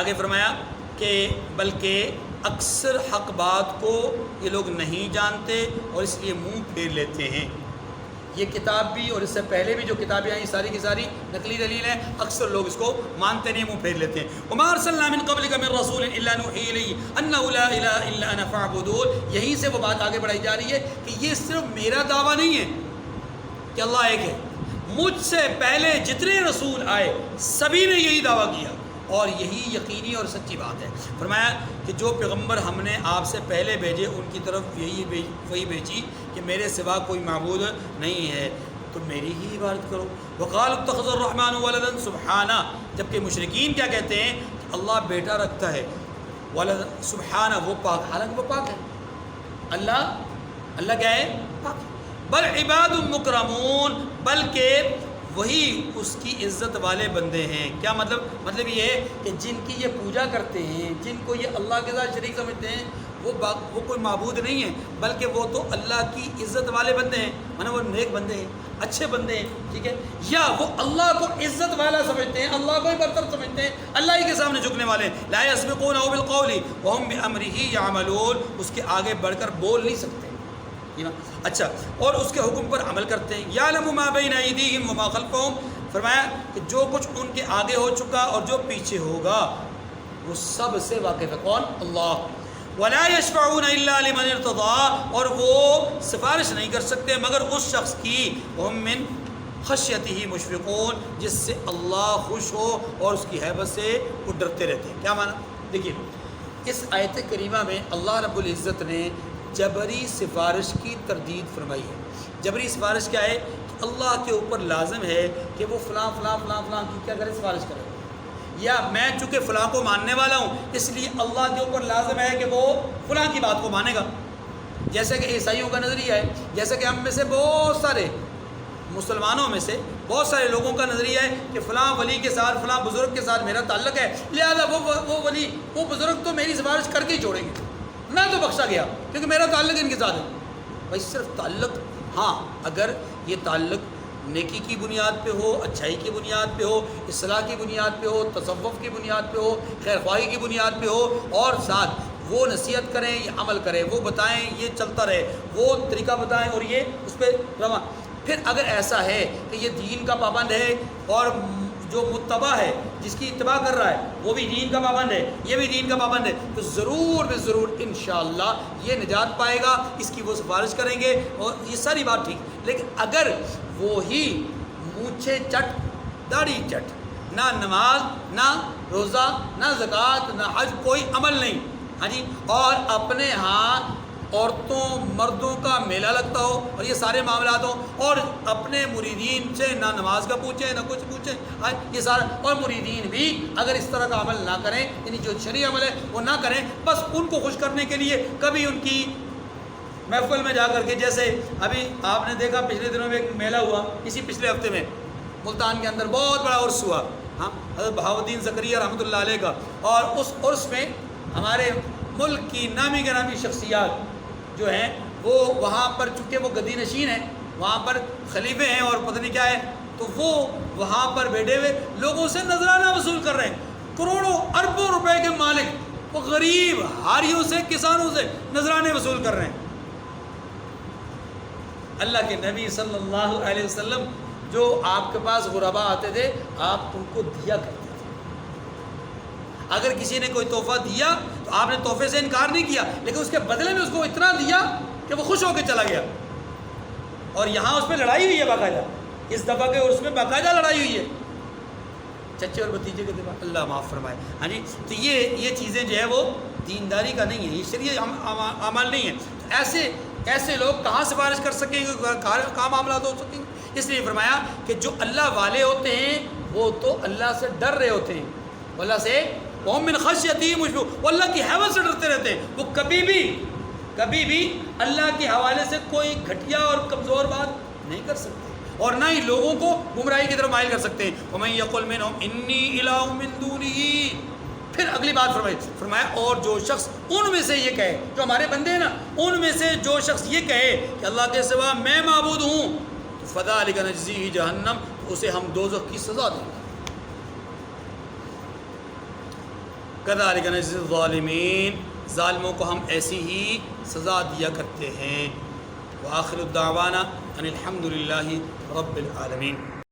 A: آگے فرمایا کہ بلکہ اکثر حق بات کو یہ لوگ نہیں جانتے اور اس لیے منہ پھیر لیتے ہیں. یہ کتاب بھی اور اس سے پہلے بھی جو کتابیں آئیں ساری کی ساری نقلی دلیل ہیں، اکثر لوگ اس کو مانتے نہیں، منہ پھیر لیتے ہیں. وما ارسلنا من قبلک من رسول الا نوحی الیہ انہ لا الہ الا انا فاعبدون. یہیں سے وہ بات آگے بڑھائی جا رہی ہے کہ یہ صرف میرا دعویٰ نہیں ہے کہ اللہ ایک ہے. مجھ سے پہلے جتنے رسول آئے سبھی نے یہی دعویٰ کیا اور یہی یقینی اور سچی بات ہے. فرمایا کہ جو پیغمبر ہم نے آپ سے پہلے بھیجے ان کی طرف وہی بھیجی کہ میرے سوا کوئی معبود نہیں ہے، تو میری ہی عبادت کرو. وقالوا اتخذ الرحمن ولدا سبحانہ، جبکہ مشرکین کیا کہتے ہیں کہ اللہ بیٹا رکھتا ہے. ولد سبحانہ، وہ پاک، حالانکہ وہ پاک ہے. اللہ کیا ہے؟ پاک. بل عباد مکرمون، بلکہ وہی اس کی عزت والے بندے ہیں. کیا مطلب یہ ہے کہ جن کی یہ پوجا کرتے ہیں، جن کو یہ اللہ کے ساتھ شریک سمجھتے ہیں، وہ کوئی معبود نہیں ہے بلکہ وہ تو اللہ کی عزت والے بندے ہیں. مانا وہ نیک بندے ہیں، اچھے بندے ہیں. ٹھیک ہے، یا وہ اللہ کو عزت والا سمجھتے ہیں، اللہ کو ہی برتر سمجھتے ہیں، اللہ ہی کے سامنے جھکنے والے ہیں. لا یسبقونہ بالقول وهم بامرہ یعملون، اس کے آگے بڑھ کر بول نہیں سکتے. اچھا، اور اس کے حکم پر عمل کرتے ہیں. یعلم ما بین ایدیہم وما خلفہم، فرمایا کہ جو کچھ ان کے آگے ہو چکا اور جو پیچھے ہوگا وہ سب سے واقف ہے. کون؟ اللہ. ولا یشفعون الا لمن ارتضى، اور وہ سفارش نہیں کر سکتے مگر اس شخص کی ہم من خشیتہ مشفقون، جس سے اللہ خوش ہو اور اس کی ہیبت سے وہ ڈرتے رہتے ہیں. کیا معنی؟ دیکھیے، اس آیت کریمہ میں اللہ رب العزت نے جبری سفارش کی تردید فرمائی ہے. جبری سفارش کیا ہے؟ کہ اللہ کے اوپر لازم ہے کہ وہ فلاں فلاں فلاں فلاں کی کیا کرے؟ سفارش کرے. یا میں چونکہ فلاں کو ماننے والا ہوں اس لیے اللہ کے اوپر لازم ہے کہ وہ فلاں کی بات کو مانے گا. جیسے کہ عیسائیوں کا نظریہ ہے، جیسے کہ ہم میں سے بہت سارے مسلمانوں میں سے بہت سارے لوگوں کا نظریہ ہے کہ فلاں ولی کے ساتھ، فلاں بزرگ کے ساتھ میرا تعلق ہے، لہذا وہ ولی، وہ بزرگ تو میری سفارش کر کے ہی چھوڑیں گے، میں تو بخشا گیا کیونکہ میرا تعلق ان کے ساتھ ہے. بھائی صرف تعلق، ہاں اگر یہ تعلق نیکی کی بنیاد پہ ہو، اچھائی کی بنیاد پہ ہو، اصلاح کی بنیاد پہ ہو، تصوف کی بنیاد پہ ہو، خیر خواہی کی بنیاد پہ ہو، اور ساتھ وہ نصیحت کریں، یہ عمل کریں، وہ بتائیں یہ چلتا رہے، وہ طریقہ بتائیں اور یہ اس پہ رواں۔ پھر اگر ایسا ہے کہ یہ دین کا پابند ہے اور جو متبع ہے، جس کی اتباع کر رہا ہے، وہ بھی دین کا پابند ہے، یہ بھی دین کا پابند ہے، تو ضرور بے ضرور انشاءاللہ یہ نجات پائے گا، اس کی وہ سفارش کریں گے، اور یہ ساری بات ٹھیک۔ لیکن اگر وہی مونچھے چٹ داڑھی چٹ، نہ نماز نہ روزہ نہ زکوٰۃ نہ حج، کوئی عمل نہیں، ہاں جی، اور اپنے ہاں عورتوں مردوں کا میلہ لگتا ہو اور یہ سارے معاملات ہوں، اور اپنے مریدین سے نہ نماز کا پوچھیں نہ کچھ پوچھیں، یہ سارا، اور مریدین بھی اگر اس طرح کا عمل نہ کریں، یعنی جو شرعی عمل ہے وہ نہ کریں، بس ان کو خوش کرنے کے لیے کبھی ان کی محفل میں جا کر کے، جیسے ابھی آپ نے دیکھا پچھلے دنوں میں ایک میلہ ہوا، اسی پچھلے ہفتے میں ملتان کے اندر بہت بڑا عرس ہوا، ہاں، حضرت بہاؤالدین زکریا رحمۃ اللہ علیہ کا، اور اس عرس میں ہمارے ملک کی نامی گرامی شخصیات جو ہیں وہ وہاں پر، چونکہ وہ گدی نشین ہیں، وہاں پر خلیفے ہیں اور پتہ نہیں کیا ہے، تو وہ وہاں پر بیٹھے ہوئے لوگوں سے نذرانہ وصول کر رہے ہیں، کروڑوں اربوں روپے کے مالک، وہ غریب ہاریوں سے کسانوں سے نذرانے وصول کر رہے ہیں۔ اللہ کے نبی صلی اللہ علیہ وسلم جو آپ کے پاس غربا آتے تھے، آپ ان کو دیا کرتے تھے، اگر کسی نے کوئی تحفہ دیا تو آپ نے تحفے سے انکار نہیں کیا، لیکن اس کے بدلے میں اس کو اتنا دیا کہ وہ خوش ہو کے چلا گیا، اور یہاں اس پہ لڑائی ہوئی ہے باقاعدہ، اس دفعہ کے عرس میں باقاعدہ لڑائی ہوئی ہے چچے اور بھتیجے کے دفعہ، اللہ معاف فرمائے، ہاں جی، تو یہ چیزیں جو ہے وہ دینداری کا نہیں ہے، یہ شرعی عمل نہیں ہے، تو ایسے لوگ کہاں سفارش کر سکیں گے، کہاں معاملات ہو سکیں گے؟ اس لیے فرمایا کہ جو اللہ والے ہوتے ہیں وہ تو اللہ سے ڈر رہے ہوتے ہیں، اللہ سے وہ من خشیتہ مشفقون، وہ اللہ کی حیبت سے ڈرتے رہتے ہیں، وہ کبھی بھی اللہ کے حوالے سے کوئی گھٹیا اور کمزور بات نہیں کر سکتے، اور نہ ہی لوگوں کو گمراہی کی طرف مائل کر سکتے ہیں۔ وَمَن يَقُلْ مِنْهُمْ إِنِّي إِلَٰهٌ مِّن دُونِهِ، پھر اگلی بات فرمایا اور جو شخص ان میں سے یہ کہے، جو ہمارے بندے ہیں نا، ان میں سے جو شخص یہ کہے کہ اللہ کے سوا میں معبود ہوں، تو فَذَٰلِكَ نَجْزِيهِ جَهَنَّمَ، تو اسے ہم دوزخ کی سزا دیں گے۔ كَذَٰلِكَ نَجْزِي الظَّالِمِينَ، ظالموں کو ہم ایسی ہی سزا دیا کرتے ہیں۔ وآخر الدعوانا ان الحمد للہ رب العالمین۔